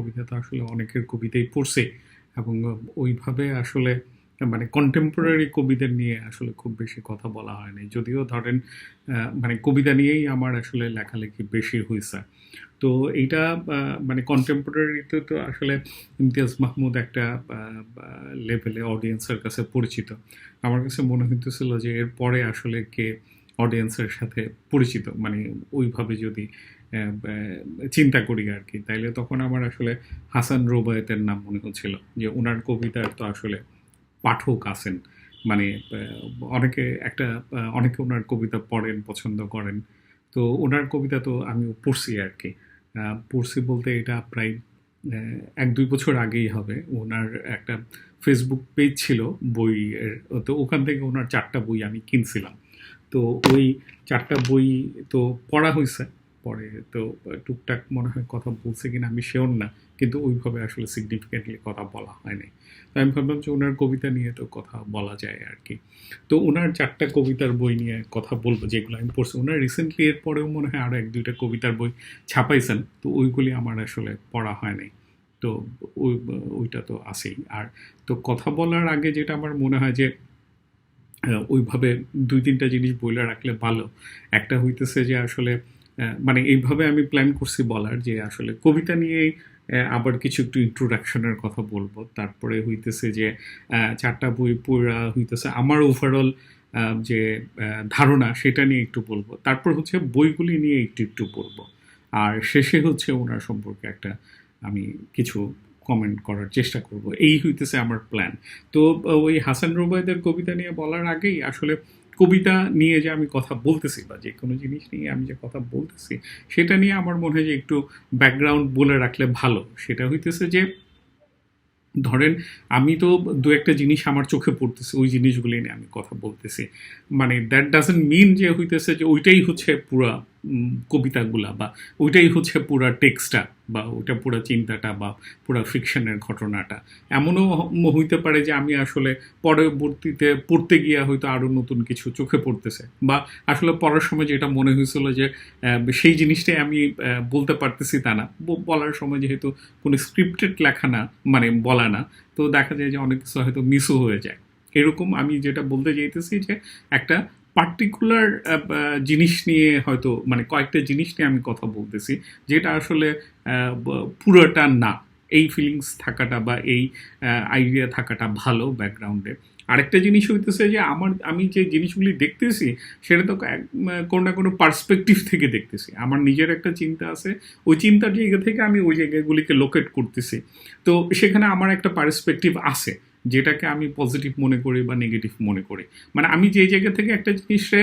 কবিতা তো আসলে অনেকের কবিতাই পড়ছি এবং ওইভাবে আসলে মানে কন্টেম্পোরারি কবিদের নিয়ে আসলে খুব বেশি কথা বলা হয়নি। যদিও ধরেন মানে কবিতা নিয়েই আমার আসলে লেখালেখি বেশি হইছে। তো এইটা মানে কন্টেম্পোরারিতে তো আসলে ইমতিয়াজ মাহমুদ একটা লেভেলে অডিয়েন্সের কাছে পরিচিত। আমার কাছে মনে হইতেছিল যে এরপরে আসলে কে অডিয়েন্সের সাথে পরিচিত, মানে ওইভাবে যদি চিন্তা করি আর কি, তাইলে তখন আমার আসলে হাসান রুবায়েতের নাম মনে হচ্ছিল যে ওনার কবিতার তো আসলে পাঠক আছেন, মানে অনেকে একটা অনেকে ওনার কবিতা পড়েন, পছন্দ করেন। তো ওনার কবিতা তো আমি পড়ছি আর কি। পড়ছি বলতে এটা প্রায় ১-২ বছর আগেই হবে। ওনার একটা ফেসবুক পেজ ছিল বইয়ের, তো ওখান থেকে ওনার ৪ টা বই আমি কিনছিলাম। তো ওই ৪ টা বই তো পড়া হইছে। পরে তো টুকটাক মনে হয় কথা বলছে কিনা আমি শিওর না। কিন্তু ওইভাবে আসলে সিগনিফিকেন্টলি কথা বলা হয় নাই। তো আমি ভাবলাম যে উনার কবিতা নিয়ে তো কথা বলা যায় আরকি। তো উনার ৪ টা কবিতার বই নিয়ে কথা বলব যেগুলো আমি পড়ছি। উনার রিসেন্টলি এর পরেও মনে হয় আরো ১-২ টা কবিতার বই ছাপাইছেন। তো ওইগুলি আমার আসলে পড়া হয় নাই। তো ওই ওইটা তো আছেই। আর তো কথা বলার আগে যেটা আমার মনে হয় যে ওইভাবে ২-৩ টা জিনিস বইলা রাখলে ভালো। একটা হইতেছে যে আসলে মানে এইভাবে আমি প্ল্যান করছি বলার যে আসলে কবিতা নিয়েই আবার কিছু একটু introduction এর কথা বলব। তারপরে হইতেছে যে ৪ টা বই পড়া হইতেছে আমার ওভারঅল যে ধারণা সেটা নিয়ে একটু বলব। তারপর হচ্ছে বইগুলি নিয়ে একটু বলব। আর শেষে হচ্ছে উনার সম্পর্কে একটা আমি কিছু কমেন্ট করার চেষ্টা করব। এই হইতেছে আমার প্ল্যান। তো ওই হাসান রুবায়েতের কবিতা নিয়ে বলার আগেই আসলে কবিতা নিয়ে যে আমি কথা বলতেছি বা যে কোনো জিনিস নিয়ে আমি যে কথা বলতেছি সেটা নিয়ে আমার মনে হয় যে একটু ব্যাকগ্রাউন্ড বলে রাখলে ভালো। সেটা হইতেছে যে ধরেন আমি তো দু একটা জিনিস আমার চোখে পড়তেছে, ওই জিনিসগুলি নিয়ে আমি কথা বলতেছি। মানে দ্যাট ডাজন্ট মিন যে হইতেছে যে ওইটাই হচ্ছে পুরা কবিতাগুলা বা ওইটাই হচ্ছে পুরা টেক্সটটা বা ওইটা পুরা চিন্তাটা বা পুরা ফিকশনের ঘটনাটা। এমনও হইতে পারে যে আমি আসলে পরবর্তীতে পড়তে গিয়ে হয়তো আরো নতুন কিছু চোখে পড়তেছে বা আসলে পড়ার সময় যেটা মনে হয়েছিল যে সেই জিনিসটাই আমি বলতে পারতেছি তা না। বলার সময় যেহেতু কোনো স্ক্রিপ্টেড লেখা না, মানে বলা না, তো দেখা যায় যে অনেক কিছু হয়তো মিসও হয়ে যায়। এরকম আমি যেটা বলতে চাইতেছি যে একটা পার্টিকুলার জিনিস নিয়ে হয়তো মানে কয়েকটা জিনিস নিয়ে আমি কথা বলতেছি যেটা আসলে পুরোটা না। এই ফিলিংস থাকাটা বা এই আইডিয়া থাকাটা ভালো ব্যাকগ্রাউন্ডে। আরেকটা জিনিস হইতেছে যে আমি যে জিনিসগুলি দেখতেছি সেটা তো কোনো না কোনো পার্সপেক্টিভ থেকে দেখতেছি। আমার নিজের একটা চিন্তা আছে, ওই চিন্তার জায়গা থেকে আমি ওই জায়গাগুলিকে লোকেট করতেছি। তো সেখানে আমার একটা পার্সপেক্টিভ আছে যেটাকে আমি পজিটিভ মনে করি বা নেগেটিভ মনে করি। মানে আমি যে জায়গা থেকে একটা জিনিসে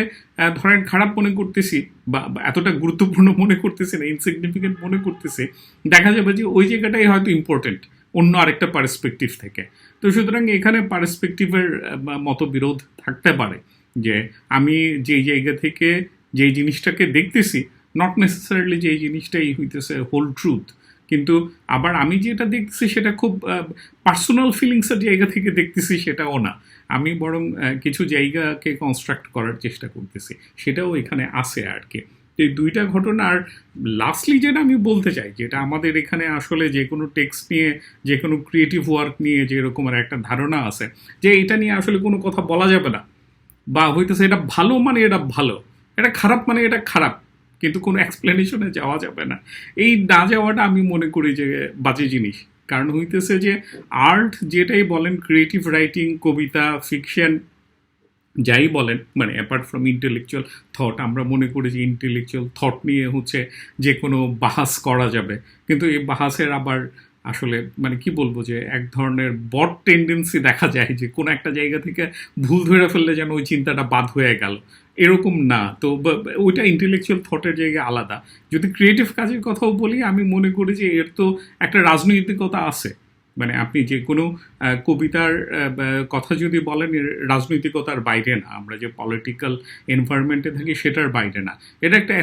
ধরেন খারাপ মনে করতেছি বা এতটা গুরুত্বপূর্ণ মনে করতেছি না, ইনসিগনিফিকেন্ট মনে করতেছি, দেখা যাবে যে ওই জায়গাটাই হয়তো ইম্পর্টেন্ট অন্য আরেকটা পার্সপেক্টিভ থেকে। তো সুতরাং এখানে পার্সপেক্টিভের মতবিরোধ থাকতে পারে যে আমি যেই জায়গা থেকে যেই জিনিসটাকে দেখতেছি নট নেসেসারিলি যে এই জিনিসটাই হইতেছে হোল ট্রুথ। কিন্তু আবার আমি যেটা দেখতেছি সেটা খুব পার্সোনাল ফিলিংসের জায়গা থেকে দেখতেছি সেটাও না। আমি বরং কিছু জায়গাকে কনস্ট্রাক্ট করার চেষ্টা করতেছি, সেটাও এখানে আছে আর কি। এই দুইটা ঘটনা। আর লাস্টলি যেটা আমি বলতে চাই, যেটা আমাদের এখানে আসলে যে কোনো টেক্সট নিয়ে যে কোনো ক্রিয়েটিভ ওয়ার্ক নিয়ে যেরকম একটা ধারণা আছে যে এটা নিয়ে আসলে কোনো কথা বলা যাবে না, বা হইতেছে এটা ভালো মানে এটা ভালো, এটা খারাপ মানে এটা খারাপ, কিন্তু কোনো এক্সপ্লেনেশনে যাওয়া যাবে না। এই না যাওয়াটা আমি মনে করি যে বাজে জিনিস। কারণ হইতেছে যে আর্ট যেটাই বলেন, ক্রিয়েটিভ রাইটিং, কবিতা, ফিকশন, যাই বলেন, মানে অ্যাপার্ট ফ্রম ইন্টেলেকচুয়াল থট, আমরা মনে করি যে ইন্টেলেকচুয়াল থট নিয়ে হচ্ছে যে কোনো বাহাস করা যাবে। কিন্তু এই বাহাসের আবার আসলে মানে কি বলবো যে এক ধরনের বড টেন্ডেন্সি দেখা যায় যে কোনো একটা জায়গা থেকে ভুল ধরে ফেললে যেন ওই চিন্তাটা বাদ হয়ে গেল, এরকম না। তো ওইটা ইন্টেলেকচুয়াল থটের জায়গা আলাদা। যদি ক্রিয়েটিভ কাজের কথাও বলি, আমি মনে করি যে এর তো একটা রাজনৈতিকতা আছে। মানে আপনি যে কোনো কবিতার কথা যদি বলেন, এর রাজনৈতিকতার বাইরে না। আমরা যে পলিটিক্যাল এনভায়রনমেন্টে থাকি সেটার বাইরে না। এটা একটা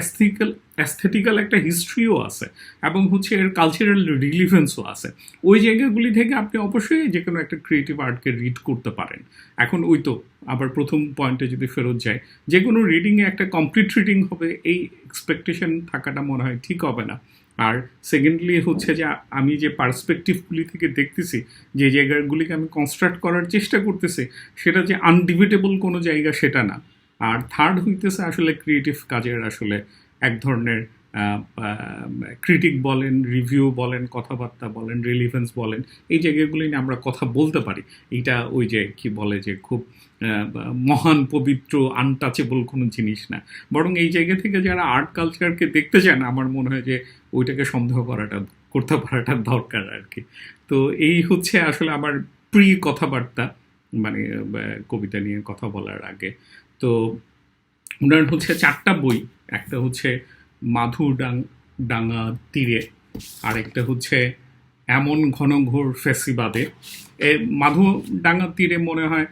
অ্যাস্থেটিক্যাল একটা হিস্ট্রিও আছে এবং হচ্ছে এর কালচারাল রিলিভেন্সও আছে। ওই জায়গাগুলি থেকে আপনি অবশ্যই যে কোনো একটা ক্রিয়েটিভ আর্টকে রিড করতে পারেন। এখন ওই তো আবার প্রথম পয়েন্টে যদি ফেরত যায়, যে কোনো রিডিংয়ে একটা কমপ্লিট রিডিং হবে এই এক্সপেকটেশন থাকাটা মনে হয় ঠিক হবে না। আর সেকেন্ডলি হচ্ছে যে আমি যে পার্সপেক্টিভগুলি থেকে দেখতেছি, যে জায়গাগুলিকে আমি কনস্ট্রাক্ট করার চেষ্টা করতেছি, সেটা যে আনডিবেটেবল কোনো জায়গা সেটা না। আর থার্ড হইতেছে আসলে ক্রিয়েটিভ কাজের আসলে এক ধরনের ক্রিটিক বলেন, রিভিউ বলেন, কথাবার্তা বলেন, রিলিভেন্স বলেন, এই জায়গাগুলি নিয়ে আমরা কথা বলতে পারি। এইটা ওই যে কি বলে যে খুব মহান, পবিত্র, আনটাচেবল কোনো জিনিস না। বরং এই জায়গা থেকে যারা আর্ট কালচারকে দেখতে চান, আমার মনে হয় যে ওইটাকে সন্দেহ করতে পারাটা দরকার আর কি। তো এই হচ্ছে আসলে আমার কথাবার্তা, মানে কবিতা নিয়ে কথা বলার আগে। তো ওনার হচ্ছে 4টা বই। একটা হচ্ছে ডাঙা তীরে, আরেকটা হচ্ছে এমন ঘনঘোর ফেসিবাদে। ডাঙা তীরে মনে হয়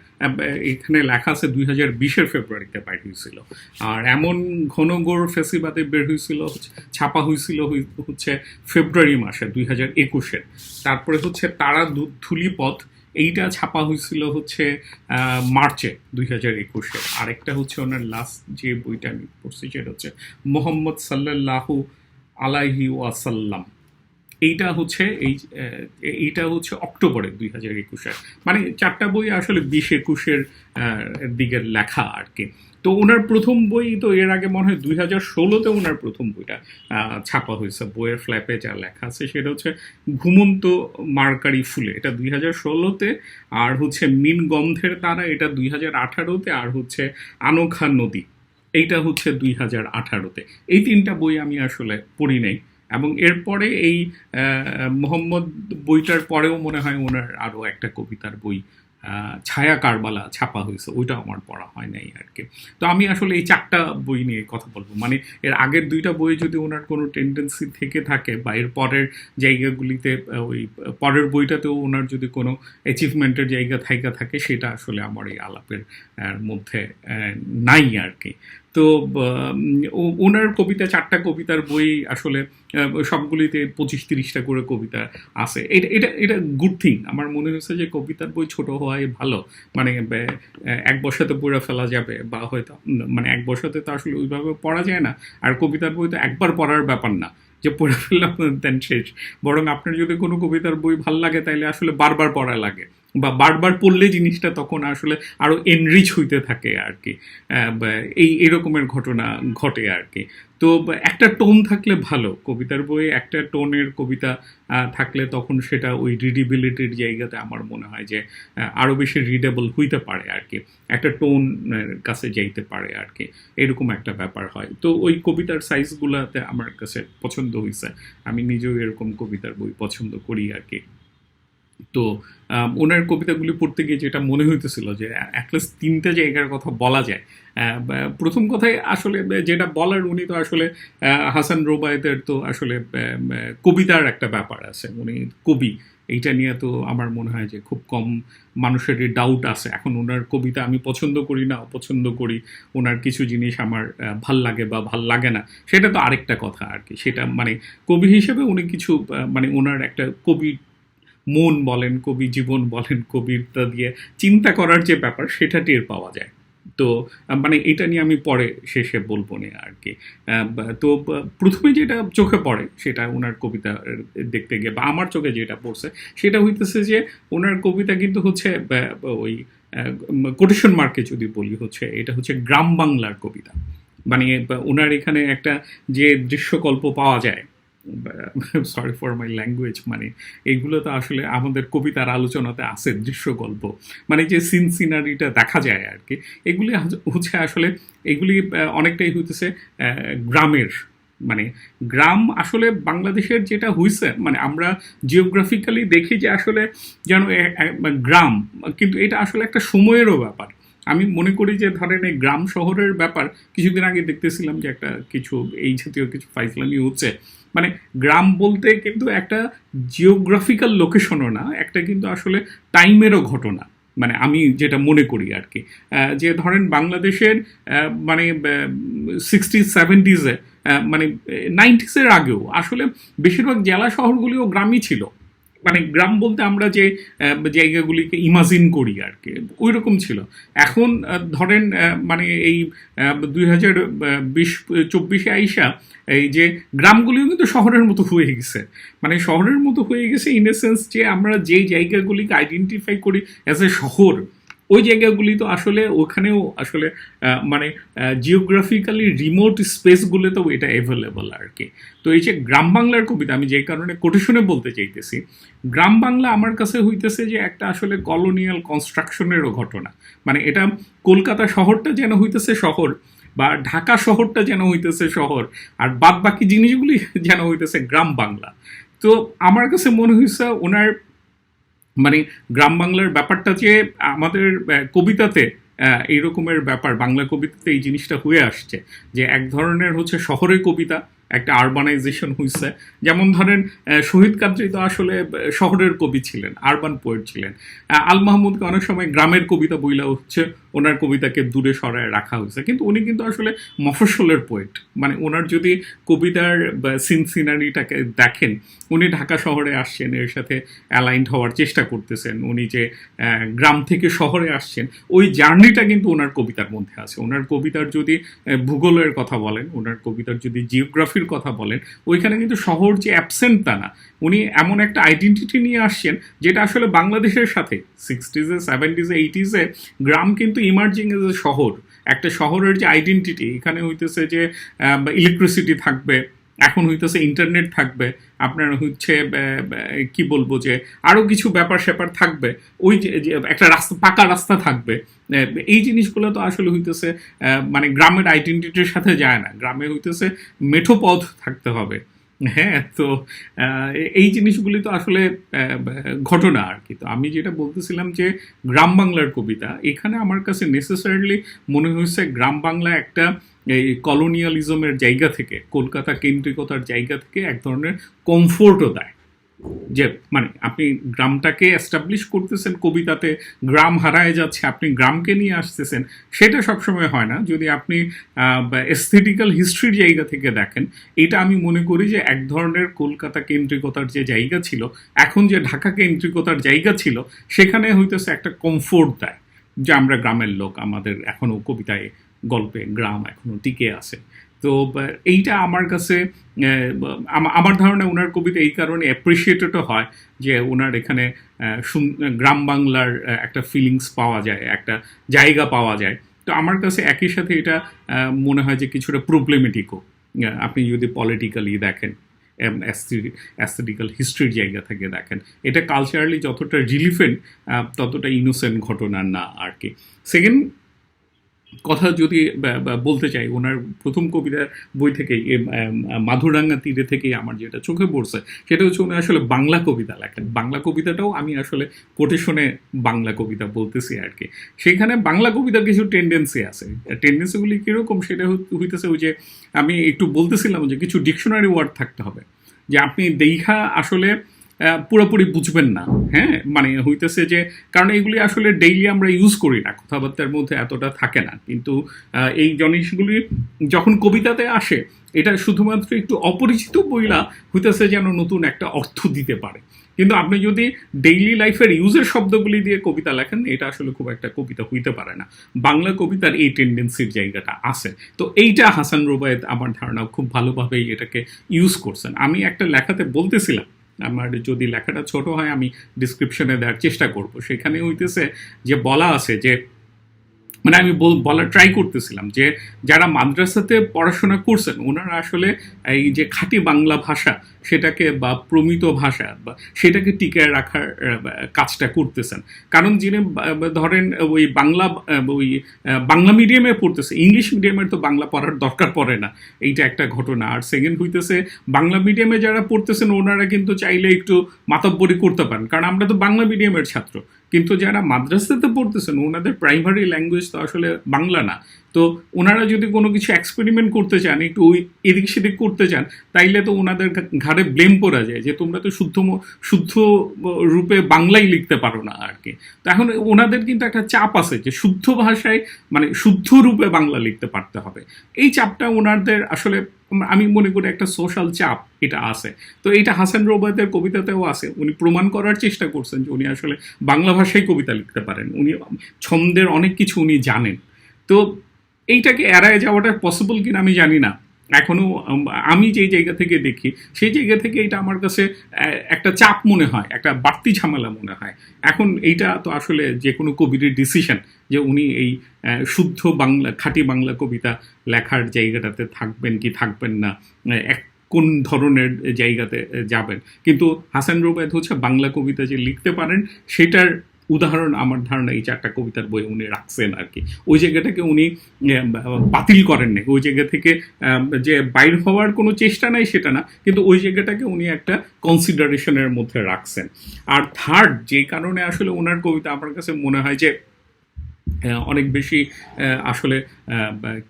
এখানে লেখা আছে 2020 ফেব্রুয়ারিতে বের হয়েছিল। আর এমন ঘনঘোর ফেসিবাদে বের হয়েছিল, ছাপা হয়েছিল হচ্ছে ফেব্রুয়ারি মাসে 2021। তারপরে হচ্ছে তারা ধূলিপথ, এইটা ছাপা হয়েছিল হচ্ছে মার্চে 2021। আরেকটা হচ্ছে ওনার লাস্ট যে বইটা আমি পড়ছি সেটা হচ্ছে মোহাম্মদ সাল্লাল্লাহু আলাইহি ওয়াসাল্লাম। এইটা হচ্ছে অক্টোবরে 2021। মানে 4টা বই আসলে 20-21 দিকের লেখা আর কি। তো ওনার প্রথম বই তো এর আগে মনে হয় 2016-তে ওনার প্রথম বইটা ছাপা হয়েছে। বইয়ের ফ্ল্যাপে যা লেখা আছে সেটা হচ্ছে ঘুমন্ত মার্কারি ফুলে, এটা 2016-তে। আর হচ্ছে মিন গন্ধের তারা, এটা 2018-তে। আর হচ্ছে আনোখা নদী, এইটা হচ্ছে 2018-তে। এই 3টা বই আমি আসলে পড়ি নাই। এবং এরপরে এই মোহাম্মদ বইটার পরেও মনে হয় ওনার আরও একটা কবিতার বই ছায়া কারবালা ছাপা হয়েছে, ওইটা আমার পড়া হয় নাই আর কি। তো আমি আসলে এই 4টা বই নিয়ে কথা বলবো। মানে এর আগের 2টা বই যদি ওনার কোনো টেন্ডেন্সি থেকে থাকে, বা এর পরের জায়গাগুলিতে ওই পরের বইটাতেও ওনার যদি কোনো অ্যাচিভমেন্টের জায়গা থাকে, সেটা আসলে আমার এই আলাপের মধ্যে নাই আর কি। তো ওনার কবিতা, 4টা কবিতার বই আসলে সবগুলিতে 25-30টা করে কবিতা আছে। এটা গুড থিং। আমার মনে হয়েছে যে কবিতার বই ছোট হওয়াই ভালো। মানে এক বসাতে পড়ে ফেলা যাবে, বা হয়তো মানে এক বসাতে তো আসলে ওইভাবে পড়া যায় না। আর কবিতার বই তো একবার পড়ার ব্যাপার না যে পড়ে ফেললাম দেন শেষ। বরং আপনার যদি কোনো কবিতার বই ভাল লাগে, তাইলে আসলে বারবার পড়া লাগে, বা বারবার পড়লে জিনিসটা তখন আসলে আরো এনরিচ হইতে থাকে আর কি। এরকমের ঘটনা ঘটে আর কি। তো একটা টোন থাকলে ভালো, কবিতার বইয়ে একটা টোনের কবিতা থাকলে তখন সেটা ওই রিডিবিলিটির জায়গাতে আমার মনে হয় যে আরো বেশি রিডেবল হইতে পারে আর কি, একটা টোন কাছে যাইতে পারে আর কি, এরকম একটা ব্যাপার হয়। তো ওই কবিতার সাইজগুলাতে আমার কাছে পছন্দ হয়েছে। আমি নিজেও এরকম কবিতার বই পছন্দ করি আর কি। তো ওনার কবিতাগুলি পড়তে গিয়ে যেটা মনে হইতেছিল যে অ্যাটলিস্ট 3টা জায়গার কথা বলা যায়। প্রথম কথায় আসলে যেটা বলার, উনি তো আসলে হাসান রোবায়েতের তো আসলে কবিতার একটা ব্যাপার আছে, উনি কবি, এইটা নিয়ে তো আমার মনে হয় যে খুব কম মানুষেরই ডাউট আছে। এখন ওনার কবিতা আমি পছন্দ করি না অপছন্দ করি, ওনার কিছু জিনিস আমার ভাল লাগে বা ভাল লাগে না, সেটা তো আরেকটা কথা আর কি। সেটা মানে কবি হিসেবে উনি কিছু মানে ওনার একটা কবি মন বলেন, কবি জীবন বলেন, কবিতা দিয়ে চিন্তা করার যে ব্যাপার, সেটা টের পাওয়া যায়। তো মানে এটা নিয়ে আমি পরে শেষে বলবো না আর কি। তো প্রথমে যেটা চোখে পড়ে সেটা ওনার কবিতা দেখতে গিয়ে, বা আমার চোখে যেটা পড়ছে সেটা হইতেছে যে ওনার কবিতা কিন্তু হচ্ছে ওই কোটেশন মার্কে যদি বলি, হচ্ছে এটা হচ্ছে গ্রাম বাংলার কবিতা। মানে ওনার এখানে একটা যে দৃশ্যকল্প পাওয়া যায়, সরি ফর মাই ল্যাঙ্গুয়েজ, মানে এইগুলো তো আসলে আমাদের কবিতার আলোচনাতে আছে দৃশ্যকল্প, মানে যে সিন সিনারিটা দেখা যায় আর কি, এগুলি হচ্ছে আসলে এগুলি অনেকটাই হইতেছে গ্রামের। মানে গ্রাম আসলে বাংলাদেশের যেটা হইছে, মানে আমরা জিওগ্রাফিক্যালি দেখি যে আসলে যেন গ্রাম, কিন্তু এটা আসলে একটা সময়েরও ব্যাপার। আমি মনে করি যে ধরেন এই গ্রাম শহরের ব্যাপার, কিছুদিন আগে দেখতেছিলাম যে একটা কিছু এই জাতীয় কিছু ফাইজলামি হচ্ছে। মানে গ্রাম বলতে কিন্তু একটা জিওগ্রাফিক্যাল লোকেশনও না, একটা কিন্তু আসলে টাইমেরও ঘটনা। মানে আমি যেটা মনে করি আর কি, যে ধরেন বাংলাদেশের মানে 60s-70s মানে 90s আগেও আসলে বেশিরভাগ জেলা শহরগুলিও গ্রামই ছিল। মানে গ্রাম বলতে আমরা যে জায়গাগুলিকে ইমাজিন করি আর কি, ওই রকম ছিল। এখন ধরেন মানে এই 2024 আইসা এই যে গ্রামগুলিও কিন্তু শহরের মতো হয়ে গেছে। মানে শহরের মতো হয়ে গেছে ইন এ সেন্স যে আমরা যে জায়গাগুলিকে আইডেন্টিফাই করি অ্যাজ এ শহর, ওই জায়গাগুলি তো আসলে ওখানেও আসলে মানে জিওগ্রাফিক্যালি রিমোট স্পেসগুলোতেও এটা অ্যাভেলেবল আর কি। তো এই যে গ্রাম বাংলার কবিতা, আমি যে কারণে কোটেশনে বলতে চাইতেছি, গ্রাম বাংলা আমার কাছে হইতেছে যে একটা আসলে কলোনিয়াল কনস্ট্রাকশনেরও ঘটনা। মানে এটা কলকাতা শহরটা যেন হইতেছে শহর, বা ঢাকা শহরটা যেন হইতেছে শহর, আর বাদ বাকি জিনিসগুলি যেন হইতেছে গ্রাম বাংলা। তো আমার কাছে মনে হয়েছে ওনার মানে গ্রাম বাংলার ব্যাপারটা যে আমাদের কবিতাতে এই রকমের ব্যাপার, বাংলা কবিতাতে এই জিনিসটা হয়ে আসছে যে এক ধরনের হচ্ছে শহরের কবিতা, একটা আরবানাইজেশন হয়েছে। যেমন ধরেন শহীদ কাদরী তো আসলে শহরের কবি ছিলেন, আরবান পোয়েট ছিলেন। আল মাহমুদকে অনেক সময় গ্রামের কবিতা বইলা হচ্ছে ওনার কবিতাকে দূরে সরায় রাখা হয়েছে, কিন্তু উনি কিন্তু আসলে মফস্বলের পোয়েট। মানে ওনার যদি কবিতার সিন সিনারিটাকে দেখেন, উনি ঢাকা শহরে আসছেন, এর সাথে অ্যালাইন্ড হওয়ার চেষ্টা করতেছেন, উনি যে গ্রাম থেকে শহরে আসছেন, ওই জার্নিটা কিন্তু ওনার কবিতার মধ্যে আছে। ওনার কবিতার যদি ভূগোলের কথা বলেন, ওনার কবিতার যদি জিওগ্রাফির কথা বলেন, ওইখানে কিন্তু শহর যে অ্যাবসেন্ট তা না। উনি এমন একটা আইডেন্টিটি নিয়ে আসছেন যেটা আসলে বাংলাদেশের সাথে 60s-এ 70s-এ 80s-এ গ্রাম কিন্তু ইমার্জিং এজ এ শহর। একটা শহরের যে আইডেন্টিটি, এখানে হইতেছে যে ইলেকট্রিসিটি থাকবে, এখন হইতেছে ইন্টারনেট থাকবে, আপনার হচ্ছে কি বলবো যে আরও কিছু ব্যাপার স্যাপার থাকবে, ওই যে একটা রাস্তা, পাকা রাস্তা থাকবে। এই জিনিসগুলো তো আসলে হইতেছে মানে গ্রামের আইডেন্টিটির সাথে যায় না। গ্রামে হইতেছে মেঠো পথ থাকতে হবে। হ্যাঁ, তো এই জিনিসগুলি তো আসলে ঘটনা আর কি। তো আমি যেটা বলতেছিলাম যে গ্রাম বাংলার কবিতা, এখানে আমার কাছে নেসেসারিলি মনে হয়েছে গ্রাম বাংলা একটা এই কলোনিয়ালিজমের জায়গা থেকে, কলকাতা কেন্দ্রিকতার জায়গা থেকে এক ধরনের কমফোর্টও দেয়। যে মানে আপনি গ্রামটাকে এস্টাবলিশ করতেছেন কবিতাতে, গ্রাম হারায় যাচ্ছে, আপনি গ্রামকে নিয়ে আসতেছেন, সেটা সবসময় হয় না। যদি আপনি এস্থেটিক্যাল হিস্ট্রির জায়গা থেকে দেখেন, এটা আমি মনে করি যে এক ধরনের কলকাতা কেন্দ্রিকতার যে জায়গা ছিল, এখন যে ঢাকা কেন্দ্রিকতার জায়গা ছিল, সেখানে হইতেছে একটা কমফোর্ট দেয় যে আমরা গ্রামের লোক, আমাদের এখনো কবিতায় গল্পে গ্রাম এখনো টিকে আছে। তো এইটা আমার কাছে আমার ধারণা ওনার কবিতা এই কারণে অ্যাপ্রিসিয়েটেডও হয় যে ওনার এখানে গ্রাম বাংলার একটা ফিলিংস পাওয়া যায়, একটা জায়গা পাওয়া যায়। তো আমার কাছে একই সাথে এটা মনে হয় যে কিছুটা প্রবলেমেটিকও, আপনি যদি পলিটিক্যালি দেখেন, অ্যাস্থেটিক্যাল হিস্ট্রির জায়গা থেকে দেখেন। এটা কালচারালি যতটা রিলিভেন্ট, ততটা ইনোসেন্ট ঘটনা না আর কি। সেকেন্ড কথা যদি বলতে চাই, ওনার প্রথম কবিতার বই থেকেই, মাধুরাঙ্গা তীরে থেকেই আমার যেটা চোখে পড়ছে, সেটা হচ্ছে উনি আসলে বাংলা কবিতা লেখেন। বাংলা কবিতাটাও আমি আসলে কোটেশনে বাংলা কবিতা বলতেছি আর কি। সেখানে বাংলা কবিতার কিছু টেন্ডেন্সি আছে। টেন্ডেন্সিগুলি কীরকম, সেটা হইতেছে ওই যে আমি একটু বলতেছিলাম যে কিছু ডিকশনারি ওয়ার্ড থাকতে হবে, যে আপনি দেখা আসলে পুরোপুরি বুঝবেন না। হ্যাঁ, মানে হইতেছে যে কারণ এইগুলি আসলে ডেইলি আমরা ইউজ করি না, কথাবার্তার মধ্যে এতটা থাকে না, কিন্তু এই জিনিসগুলি যখন কবিতাতে আসে, এটা শুধুমাত্র একটু অপরিচিত বইলা হইতেছে যেন নতুন একটা অর্থ দিতে পারে। কিন্তু আপনি যদি ডেইলি লাইফের ইউজের শব্দগুলি দিয়ে কবিতা লেখেন, এটা আসলে খুব একটা কবিতা হইতে পারে না। বাংলা কবিতার এই টেন্ডেন্সির জায়গাটা আছে। তো এইটা হাসান রুবায়েত আমার ধারণা খুব ভালোভাবেই এটাকে ইউজ করছেন। আমি একটা লেখাতে বলতেছিলাম, আমার যদি লেখাটা ছোট হয় আমি ডিসক্রিপশনে দেওয়ার চেষ্টা করব। সেখানে হইতেছে যে বলা আছে যে, মানে আমি বলার ট্রাই করতেছিলাম যে যারা মাদ্রাসাতে পড়াশোনা করছেন, ওনারা আসলে এই যে খাঁটি বাংলা ভাষা, সেটাকে বা প্রমিত ভাষা বা সেটাকে টিকায় রাখার কাজটা করতেছেন। কারণ যিনি ধরেন ওই বাংলা মিডিয়ামে পড়তেছে, ইংলিশ মিডিয়ামের তো বাংলা পড়ার দরকার পড়ে না, এইটা একটা ঘটনা। আর সেকেন্ড হইতেছে বাংলা মিডিয়ামে যারা পড়তেছেন, ওনারা কিন্তু চাইলে একটু মাতব্বরি করতে পারেন, কারণ আমরা তো বাংলা মিডিয়ামের ছাত্র। কিন্তু যারা মাদ্রাসাতে পড়তেছেন, ওনাদের প্রাইমারি ল্যাঙ্গুয়েজ তো আসলে বাংলা না। তো ওনারা যদি কোনো কিছু এক্সপেরিমেন্ট করতে চান, একটু ওই এদিক সেদিক করতে চান, তাইলে তো ওনাদের ঘাড়ে ব্লেম করা যায় যে তোমরা তো শুদ্ধ রূপে বাংলাই লিখতে পারো না আর কি। তো এখন ওনাদের কিন্তু একটা চাপ আছে যে শুদ্ধ ভাষায়, মানে শুদ্ধ রূপে বাংলা লিখতে পারতে হবে। এই চাপটা ওনাদের আসলে আমি মনে করি একটা সোশ্যাল চাপ এটা আছে। তো এটা হাসান রুবায়েতের কবিতাতেও আছে। উনি প্রমাণ করার চেষ্টা করছেন যে উনি আসলে বাংলা ভাষায় কবিতা লিখতে পারেন, উনি ছন্দের অনেক কিছু উনি জানেন। তো এইটাকে এড়ায় যাওয়াটা পসিবল কিনা আমি জানি না এখনো। আমি যেই জায়গা থেকে দেখি সেই জায়গা থেকে এটা আমার কাছে একটা চাপ মনে হয়, একটা বাড়তি ঝামেলা মনে হয়। এখন এইটা তো আসলে যে কোনো কবির ডিসিশন যে উনি এই শুদ্ধ বাংলা খাঁটি বাংলা কবিতা লেখার জায়গাটাতে থাকবেন কি থাকবেন না, এক কোন ধরনের জায়গাতে যাবেন। কিন্তু হাসান রুবায়েত হচ্ছে বাংলা কবিতা যে লিখতে পারেন সেটার উদাহরণ আমার ধারণা এই 4টা কবিতার বই উনি রাখছেন আর কি। ওই জায়গাটাকে উনি বাতিল করেন নাই, ওই জায়গা থেকে যে বাইর হওয়ার কোনো চেষ্টা নাই সেটা না, কিন্তু ওই জায়গাটাকে উনি একটা কনসিডারেশনের মধ্যে রাখছেন। আর থার্ড যে কারণে আসলে ওনার কবিতা আমার কাছে মনে হয় যে অনেক বেশি আসলে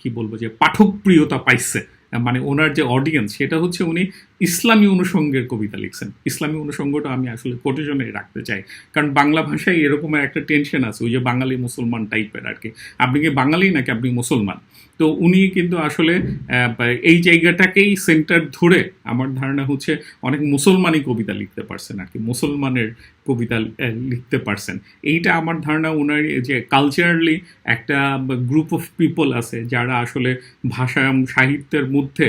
কি বলবো যে পাঠকপ্রিয়তা পাইছে, মানে ওনার যে অডিয়েন্স সেটা হচ্ছে উনি ইসলামী অনুষঙ্গের কবিতা লিখছেন। ইসলামী অনুষঙ্গটা আমি আসলে কোটেশনে রাখতে চাই, কারণ বাংলা ভাষায় এরকম একটা টেনশন আছে, ওই যে বাঙালি মুসলমান টাইপের আর কি, আপনি কি বাঙালি নাকি আপনি মুসলমান। তো উনি কিন্তু আসলে এই জায়গাটাকেই সেন্টার ধরে আমার ধারণা হচ্ছে অনেক মুসলমানই কবিতা লিখতে পারছেন আর কি, মুসলমানের কবিতা লিখতে পারছেন। এইটা আমার ধারণা ওনার যে কালচারালি একটা গ্রুপ অফ পিপল আছে যারা আসলে ভাষা সাহিত্যের মধ্যে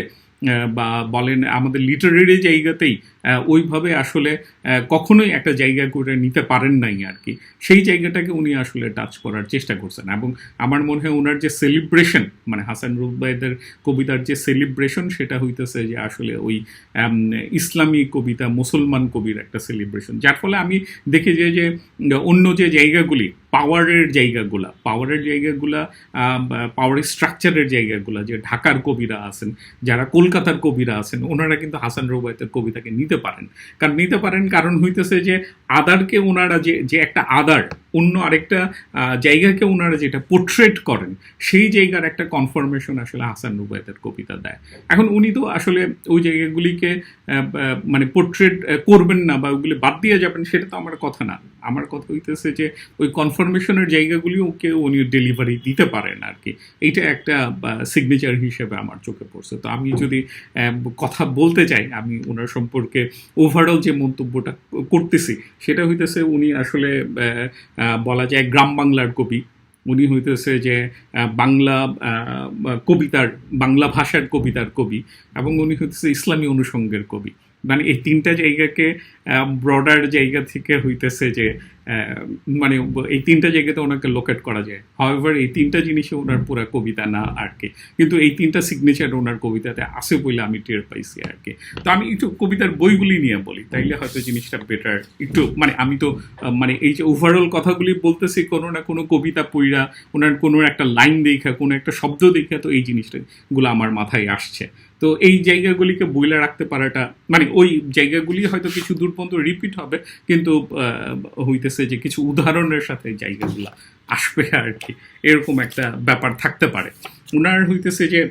বা বলেন আমাদের লিটারেরি জায়গাতেই ওইভাবে আসলে কখনোই একটা জায়গা করে নিতে পারেন নাই আর কি, সেই জায়গাটাকে উনি আসলে টাচ করার চেষ্টা করছেন। এবং আমার মনে হয় ওনার যে সেলিব্রেশন, মানে হাসান রুবায়েতের কবিতার যে সেলিব্রেশন সেটা হইতেছে যে আসলে ওই ইসলামী কবিতা মুসলমান কবির একটা সেলিব্রেশন, যার ফলে আমি দেখি যে অন্য যে জায়গাগুলি পাওয়ারের জায়গাগুলা পাওয়ারের স্ট্রাকচারের জায়গাগুলা, যে ঢাকার কবিরা আছেন, যারা কলকাতার কবিরা আছেন, ওনারা কিন্তু হাসান রুবায়েতের কবিতাকে নিতে পারেন কারণ হইতেছে যে আদারকে ওনারা যে একটা আদার অন্য আরেকটা জায়গাকে ওনারা যেটা পোর্ট্রেট করেন সেই জায়গার একটা কনফার্মেশন আসলে হাসান রুবায়েতের কবিতা দেয়। এখন উনি তো আসলে ওই জায়গাগুলিকে মানে পোর্ট্রেট করবেন না বা ওগুলি বাদ দিয়ে যাবেন সেটা তো আমার কথা না। আমার কথা হইতেছে যে ওই কনফার্মেশনের জায়গাগুলিওকে উনি ডেলিভারি দিতে পারেন আর কি, এইটা একটা সিগনেচার হিসেবে আমার চোখে পড়ছে। তো আমি যদি কথা বলতে চাই, আমি ওনার সম্পর্কে ওভারঅল যে মন্তব্যটা করতেছি সেটা হইতেছে উনি আসলে বলা যায় গ্রাম বাংলার কবি, উনি হইতেছে যে বাংলা কবিতার বাংলা ভাষার কবিতার কবি, এবং উনি হইতেছে ইসলামী অনুষঙ্গের কবি। মানে এই 3টা জায়গাকে ব্রডার জায়গা থেকে হইতেছে যে মানে এই 3টা জায়গাতে ওনাকে লোকেট করা যায়। হাউএভার এই 3টা জিনিসে ওনার পুরা কবিতা না আর কি, কিন্তু এই 3টা সিগনেচার ওনার কবিতাতে আছে বলে আমি টের পাইছি আর কি। তো আমি একটু কবিতার বইগুলি নিয়ে বলি, তাইলে হয়তো জিনিসটা বেটার একটু, মানে আমি তো মানে এই যে ওভারঅল কথাগুলি বলতেছি কোনো না কোনো কবিতা পড়া, ওনার কোনো একটা লাইন দেখা, কোনো একটা শব্দ দেখা, তো এই জিনিসটাগুলো আমার মাথায় আসছে। তো এই জায়গাগুলিকে বইলে রাখতে পারাটা, মানে ওই জায়গাগুলি হয়তো কিছু দূর পর্যন্ত রিপিট হবে, কিন্তু হইতেছে যে কিছু উদাহরণের সাথে জায়গাগুলো আসবে আর কি, এরকম একটা ব্যাপার থাকতে পারে। ওনার হইতেছে যে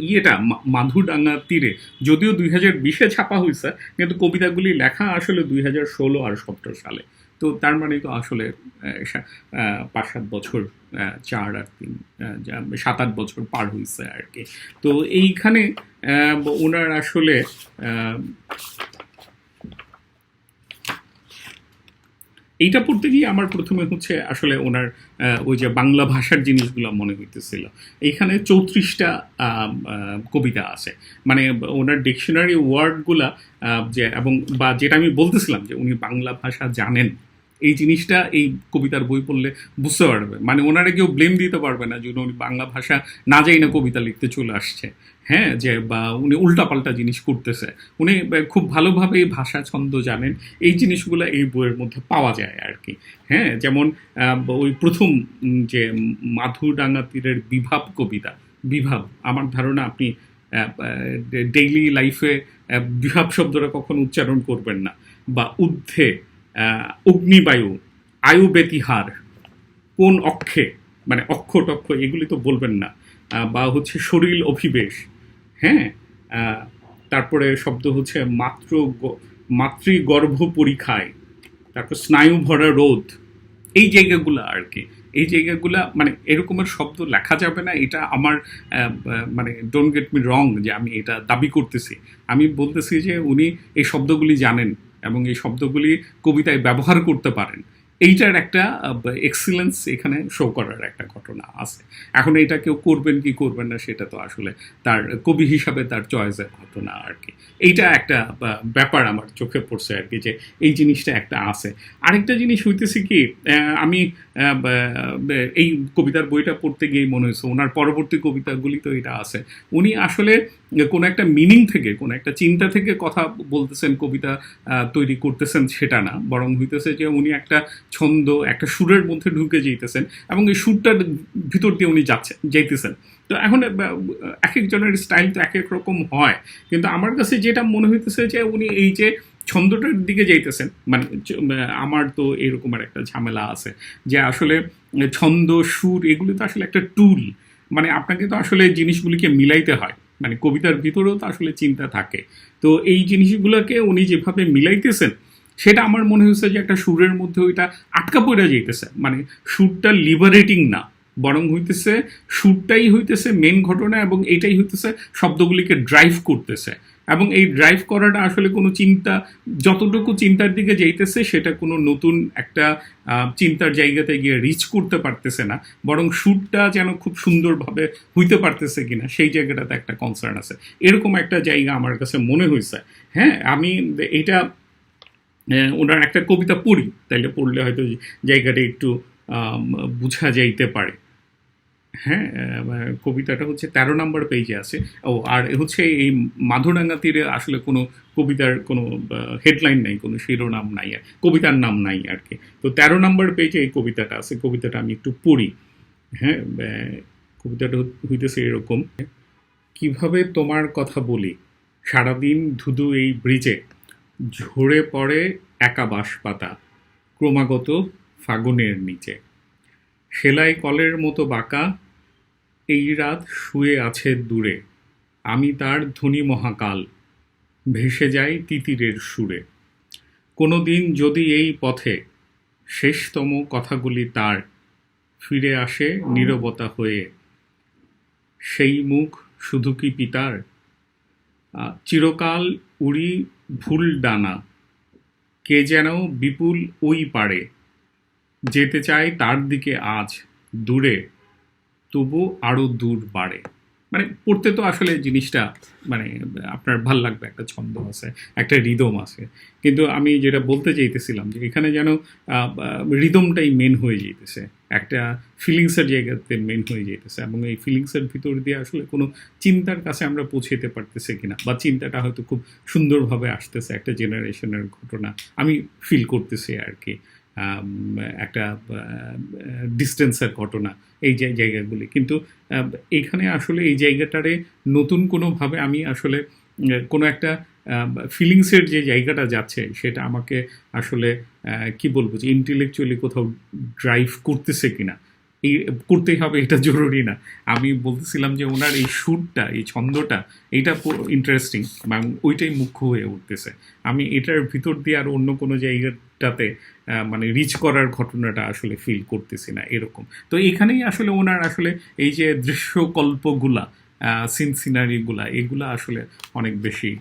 ইয়েটা মাধুডাঙ্গা তীরে যদিও 2020-এ ছাপা হয়েছে, কিন্তু কবিতাগুলি লেখা আসলে 2016 আর 17 সালে। তো তার মানে তো আসলে 5-7 বছর, 4 আর 3 7-8 বছর পার হয়েছে আর কি। তো এইখানে ওনার আসলে এইটা পড়তে গিয়ে আমার প্রথমে হচ্ছে আসলে ওনার ওই যে বাংলা ভাষার জিনিসগুলো মনে হইতেছিল। এইখানে 34টা কবিতা আছে, মানে ওনার ডিকশনারি ওয়ার্ডগুলা যে, এবং বা যেটা আমি বলতেছিলাম যে উনি বাংলা ভাষা জানেন, এই জিনিসটা এই কবিতার বই পড়লে বুঝতে পারবে। মানে ওনারা কেউ ব্লেম দিতে পারবে না যে উনি বাংলা ভাষা না যাই না কবিতা লিখতে চলে আসছে, হ্যাঁ, যে বা উনি উল্টাপাল্টা জিনিস করতেছে। উনি খুব ভালোভাবেই ভাষা ছন্দ জানেন, এই জিনিসগুলো এই বইয়ের মধ্যে পাওয়া যায় আর কি। হ্যাঁ, যেমন ওই প্রথম যে মাধুডাঙ্গা তীরের বিভাব কবিতা, বিভাব আমার ধারণা আপনি ডেইলি লাইফে বিভাব শব্দটা কখন উচ্চারণ করবেন না, বা ঊর্ধ্বে অগ্নিবায়ু, আয়ু ব্যতিহার, কোন অক্ষে, মানে অক্ষ টক্ষ এগুলি তো বলবেন না, বা হচ্ছে শরীর অভিবেশ, হ্যাঁ, তারপরে শব্দ হচ্ছে মাতৃগর্ভ পরীক্ষায়, তারপর স্নায়ু ভরা রোধ, এই জায়গাগুলো আর কি। এই জায়গাগুলা মানে এরকমের শব্দ লেখা যাবে না, এটা আমার মানে ডোন্ট গেট মি রং যে আমি এটা দাবি করতেছি। আমি বলতেছি যে উনি এই শব্দগুলি জানেন এবং এই শব্দগুলি কবিতায় ব্যবহার করতে পারেন। এইটার একটা এক্সিলেন্স এখানে শো করার একটা ঘটনা আছে। এখন এটা কেউ করবেন কি করবেন না সেটা তো আসলে তার কবি হিসাবে তার চয়েসের ঘটনা আর কি। এইটা একটা ব্যাপার আমার চোখে পড়ছে আর কি, যে এই জিনিসটা একটা আছে। আরেকটা জিনিস হইতেছে কি, আমি এই কবিতার বইটা পড়তে গিয়ে মনে হয়েছে ওনার পরবর্তী কবিতাগুলি তো এটা আছে, উনি আসলে কোনো একটা মিনিং থেকে, কোনো একটা চিন্তা থেকে কথা বলতেছেন, কবিতা তৈরি করতেছেন সেটা না, বরং হইতেছে যে উনি একটা ছন্দ, একটা সুরের মধ্যে ঢুকে যেতেছেন এবং এই সুরটার ভিতর দিয়ে উনি যাইতেছেন। তো এখন এক একজনের স্টাইল তো এক এক রকম হয়, কিন্তু আমার কাছে যেটা মনে হইতেছে যে উনি এই যে ছন্দটার দিকে যাইতেছেন, মানে আমার তো এরকম আর একটা ঝামেলা আছে যে আসলে ছন্দ সুর এগুলি তো আসলে একটা টুল, মানে আপনাকে তো আসলে জিনিসগুলিকে মিলাইতে হয়, মানে কবিতার ভিতরেও তো আসলে চিন্তা থাকে। তো এই জিনিসগুলোকে উনি যেভাবে মিলাইতেছেন সেটা আমার মনে হয়েছে যে একটা সুরের মধ্যে ওইটা আটকা পড়ে যাইতেছে, মানে সুরটা লিবারেটিং না, বরং হইতেছে সুরটাই হইতেছে মেন ঘটনা এবং এটাই হইতেছে শব্দগুলিকে ড্রাইভ করতেছে। এবং এই ড্রাইভ করাটা আসলে কোনো চিন্তা, যতটুকু চিন্তার দিকে যাইতেছে সেটা কোনো নতুন একটা চিন্তার জায়গাতে গিয়ে রিচ করতে পারতেছে না, বরং সুরটা যেন খুব সুন্দরভাবে হইতে পারতেছে কিনা সেই জায়গাটাতে একটা কনসার্ন আছে। এরকম একটা জায়গা আমার কাছে মনে হয়েছে। হ্যাঁ, আমি এইটা ওনার একটা কবিতা পড়ি, তাইলে পড়লে হয়তো জায়গাটা একটু বোঝা যাইতে পারে। হ্যাঁ, কবিতাটা হচ্ছে ১৩ নম্বর পেজে আছে। ও আর হচ্ছে এই মাধুরাঙ্গা তীরে আসলে কোনো কবিতার কোনো হেডলাইন নাই, কোনো শিরোনাম নাই, কবিতার নাম নাই আর কি। তো ১৩ নম্বর পেজে এই কবিতাটা আছে, কবিতাটা আমি একটু পড়ি। হ্যাঁ, কবিতাটা হইতেছে এরকম: কিভাবে তোমার কথা বলি, সারাদিন ধুধু এই ব্রিজে, ঝরে পড়ে একা বাঁশপাতা ক্রমাগত ফাগুনের নিচে, সেলাই কলের মতো বাঁকা এই রাত শুয়ে আছে দূরে, আমি তার ধনী মহাকাল, ভেসে যাই তিতিরের সুরে। কোনো দিন যদি এই পথে শেষতম কথাগুলি তার ফিরে আসে নীরবতা হয়ে, সেই মুখ শুধু কি পিতার, চিরকাল উড়ি ভুল ডানা, কে যেন বিপুল ওই পারে, যেতে চায় তার দিকে আজ দূরে, তবু আরো দূর বাড়ে। মানে পড়তে তো আসলে জিনিসটা মানে আপনার ভাল লাগবে, একটা ছন্দ আছে, একটা রিদম আছে, কিন্তু আমি যেটা বলতে চাইতেছিলাম যে এখানে যেন রিদমটাই মেন হয়ে যেতেছে, একটা ফিলিংসের জায়গাতে মেন হয়ে যেতেছে, এবং এই ফিলিংসের ভিতর দিয়ে আসলে কোনো চিন্তার কাছে আমরা পৌঁছাতে পারতেছি কিনা, বা চিন্তাটা হয়তো খুব সুন্দরভাবে আসতেছে, একটা জেনারেশনের ঘটনা আমি ফিল করতেছি আর কি, একটা ডিস্টেন্সের ঘটনা, এই জায়গাগুলি। কিন্তু এইখানে আসলে এই জায়গাটারে নতুন কোনোভাবে আমি আসলে কোনো একটা ফিলিংসের যে জায়গাটা যাচ্ছে সেটা আমাকে আসলে কি বলবো, যে ইন্টেলেকচুয়ালি কোথাও ড্রাইভ করতেছে কিনা, এই করতেই হবে এটা জরুরি না। আমি বলতেছিলাম যে ওনার এই সুরটা, এই ছন্দটা, এইটা ইন্টারেস্টিং এবং ওইটাই মুখ্য হয়ে উঠতেছে। আমি এটার ভিতর দিয়ে আর অন্য কোনো জায়গাটাতে মানে রিচ করার ঘটনাটা আসলে ফিল করতেছি না এরকম। তো এখানেই আসলে ওনার আসলে এই যে দৃশ্যকল্পগুলা, সিন সিনারিগুলা, এগুলা আসলে অনেক বেশি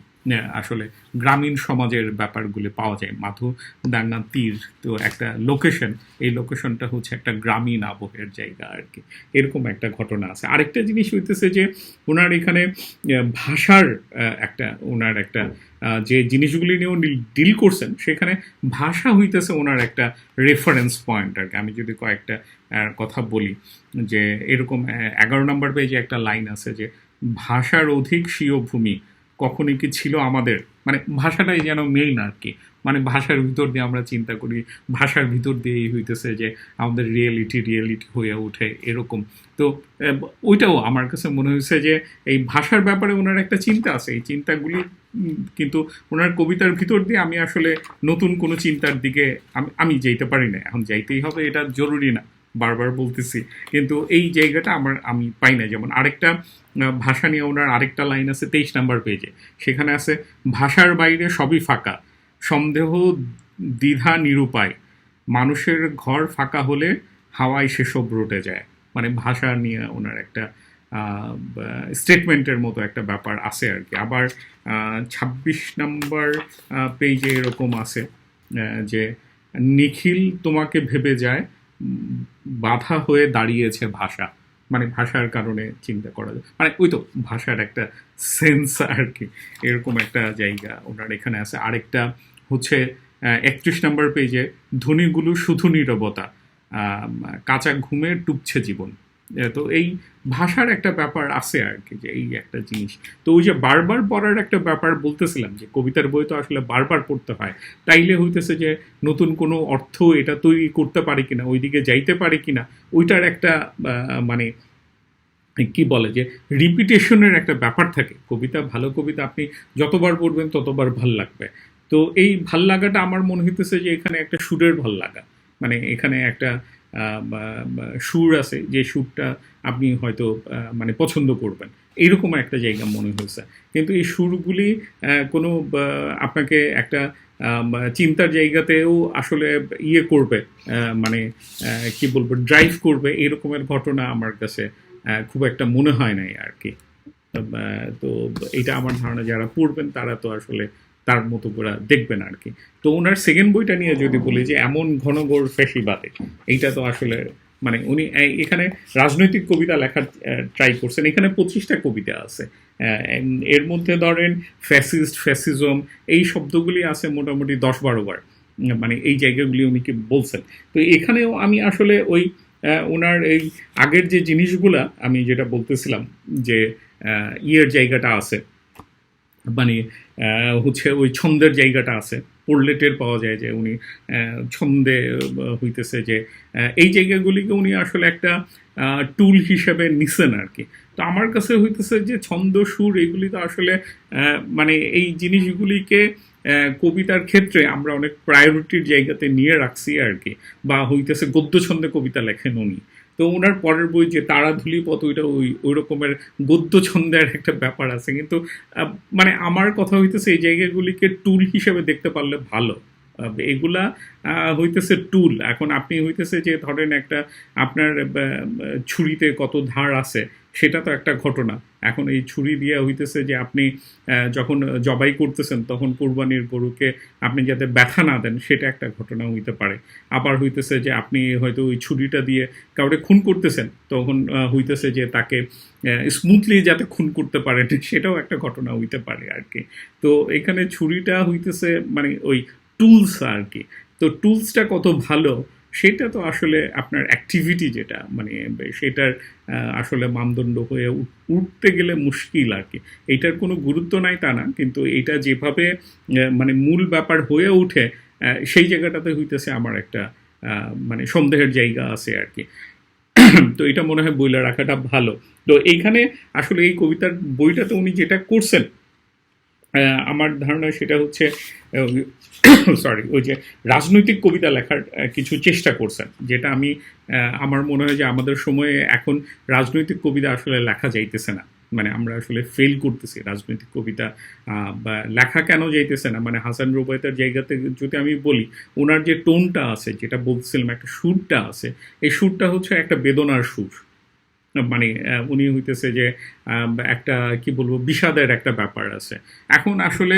আসলে গ্রামীণ সমাজের ব্যাপারগুলি পাওয়া যায়। মাধুদাঙ্গা তীর তো একটা লোকেশন, এই লোকেশনটা হচ্ছে একটা গ্রামীণ আবহের জায়গা আর কি, এরকম একটা ঘটনা আছে। আরেকটা জিনিস হইতেছে যে ওনার এখানে ভাষার একটা, ওনার একটা যে জিনিসগুলি নিয়েও ডিল করছেন সেখানে ভাষা হইতেছে ওনার একটা রেফারেন্স পয়েন্ট আর কি। আমি যদি কয়েকটা কথা বলি, যে এরকম ১১ নম্বর পেজে একটা লাইন আছে যে, ভাষার অধিক স্বীয় ভূমি কখনই কি ছিল আমাদের, মানে ভাষাটাই যেন মেইন আর কি, মানে ভাষার ভিতর দিয়ে আমরা চিন্তা করি, ভাষার ভিতর দিয়েই হইতেছে যে আমাদের রিয়েলিটি হয়ে ওঠে এরকম। তো ওইটাও আমার কাছে মনে হয়েছে যে এই ভাষার ব্যাপারে ওনার একটা চিন্তা আছে, এই চিন্তাগুলি কিন্তু ওনার কবিতার ভিতর দিয়ে আমি আসলে নতুন কোনো চিন্তার দিকে আমি যাইতে পারি না। এখন যাইতেই হবে এটা জরুরি না, বারবার বলতেছি, কিন্তু এই জায়গাটা আমি পাই না। যেমন আরেকটা ভাষা নিয়ে ওনার আরেকটা লাইন আছে ২৩ নাম্বার পেজে, সেখানে আছে, ভাষার বাইরে সবই ফাঁকা, সন্দেহ দ্বিধা নিরুপায়, মানুষের ঘর ফাঁকা হলে হাওয়ায় সেসব রটে যায়। মানে ভাষা নিয়ে ওনার একটা স্টেটমেন্টের মতো একটা ব্যাপার আছে আর কি। আবার 26 নম্বর পেজে এরকম আছে যে নিখিল তোমাকে ভেবে যায়, বাধা হয়ে দাঁড়িয়েছে ভাষা। মানে ভাষার কারণে চিন্তা করা যায়, মানে ওই তো ভাষার একটা সেন্স আর কি, এরকম একটা জায়গা ওনার এখানে আছে। আরেকটা হচ্ছে 31 নম্বর পেজে ধ্বনিগুলো শুধু নীরবতা, আম, কাঁচা ঘুমে টুকছে জীবন। তো এই ভাষার একটা ব্যাপার আছে আর কি, যে এই একটা জিনিস। তো ওই যে বারবার পড়ার একটা ব্যাপার বলতেছিলাম, যে কবিতার বই তো আসলে বারবার পড়তে হয়, তাইলে হইতেছে যে নতুন কোনো অর্থ এটা তৈরি করতে পারে কিনা, ওইদিকে যাইতে পারে কিনা, ওইটার একটা মানে কি বলে যে রিপিটেশনের একটা ব্যাপার থাকে। কবিতা, ভালো কবিতা আপনি যতবার পড়বেন ততবার ভাল লাগবে। তো এই ভাল লাগাটা আমার মনে হইতেছে যে এখানে একটা সুরের ভাল লাগা, মানে এখানে একটা সুর আছে, যে সুরটা আপনি হয়তো মানে পছন্দ করবেন, এইরকম একটা জায়গা মনে হয়েছে। কিন্তু এই সুরগুলি কোনো আপনাকে একটা চিন্তার জায়গাতেও আসলে ইয়ে করবে, মানে কি বলবো, ড্রাইভ করবে, এরকমের ঘটনা আমার কাছে খুব একটা মনে হয় নাই আর কি। তো এটা আমার ধারণা, যারা পড়বেন তারা তো আসলে তার মতো করে দেখবেন আর কি। তো ওনার সেকেন্ড বইটা নিয়ে যদি বলি, যে এমন ঘনঘোর ফ্যাসিবাদে, এইটা তো আসলে মানে উনি এখানে রাজনৈতিক কবিতা লেখার ট্রাই করছেন। এখানে 25টা কবিতা আছে। এর মধ্যে ধরেন ফ্যাসিস্ট, ফ্যাসিজম, এই শব্দগুলি আছে মোটামুটি 10-12 বার। মানে এই জায়গাগুলি উনি কি বলছেন। তো এখানেও আমি আসলে ওই ওনার এই আগের যে জিনিসগুলা আমি যেটা বলতেছিলাম, যে ইয়ের জায়গাটা আছে, মানে হচ্ছে ওই ছন্দের জায়গাটা আছে, পড়লে টের পাওয়া যায় যে উনি ছন্দে হইতেছে, যে এই জায়গাগুলিকে উনি আসলে একটা টুল হিসেবে নিছেন আর কি। তো আমার কাছে হইতেছে যে ছন্দ, সুর, এগুলি তো আসলে মানে এই জিনিসগুলিকে কবিতার ক্ষেত্রে আমরা অনেক প্রায়োরিটির জায়গাতে নিয়ে রাখছি আর কি। বা হইতেছে গদ্য ছন্দে কবিতা লেখেন উনি। তো ওনার পরের বই যে তারাধুলি পথ, ওইটা ওই রকমের গদ্য ছন্দের একটা ব্যাপার আছে। কিন্তু মানে আমার কথা হইতেছে এই জায়গাগুলিকে টুল হিসেবে দেখতে পারলে ভালো। এগুলা হইতেছে টুল। এখন আপনি হইতেছে যে ধরেন একটা আপনার ছুরিতে কত ধার আছে, সেটা তো একটা ঘটনা। এখন এই ছুরি দিয়ে হইতেছে যে আপনি যখন জবাই করতেছেন তখন কোরবানির গরুকে আপনি যাতে ব্যথা না দেন, সেটা একটা ঘটনা হইতে পারে। আবার হইতেছে যে আপনি হয়তো ওই ছুরিটা দিয়ে কাউকে খুন করতেছেন, তখন হইতেছে যে তাকে স্মুথলি যাতে খুন করতে পারেন, সেটাও একটা ঘটনা হইতে পারে আর কি। তো এখানে ছুরিটা হইতেছে মানে ওই টুলস আর কি। তো টুলসটা কত ভালো, সেটা তো আসলে আপনার অ্যাক্টিভিটি যেটা, মানে সেটার আসলে মানদণ্ড হয়ে উঠতে গেলে মুশকিল আর কি। এইটার কোনো গুরুত্ব নাই তা না, কিন্তু এটা যেভাবে মানে মূল ব্যাপার হয়ে ওঠে, সেই জায়গাটাতে হইতেছে আমার একটা মানে সন্দেহের জায়গা আছে আর কি। তো এটা মনে হয় বইলা রাখাটা ভালো। তো এইখানে আসলে এই কবিতার বইটাতে উনি যেটা করছেন, আমার ধারণা সেটা হচ্ছে সরি, ওই যে রাজনৈতিক কবিতা লেখার কিছু চেষ্টা করছেন, যেটা আমি আমার মনে হয় যে আমাদের সময়ে এখন রাজনৈতিক কবিতা আসলে লেখা যাইতেছে না। মানে আমরা আসলে ফেল করতেছি রাজনৈতিক কবিতা, বা লেখা কেন যাইতেছে না, মানে হাসান রুবাইতের জায়গাতে যদি আমি বলি, ওনার যে টোনটা আছে, যেটা বলছিলাম, একটা সুরটা আছে, এই সুরটা হচ্ছে একটা বেদনার সুর। মানে উনি হইতেছে যে একটা কি বলবো, বিষাদের একটা ব্যাপার আছে। এখন আসলে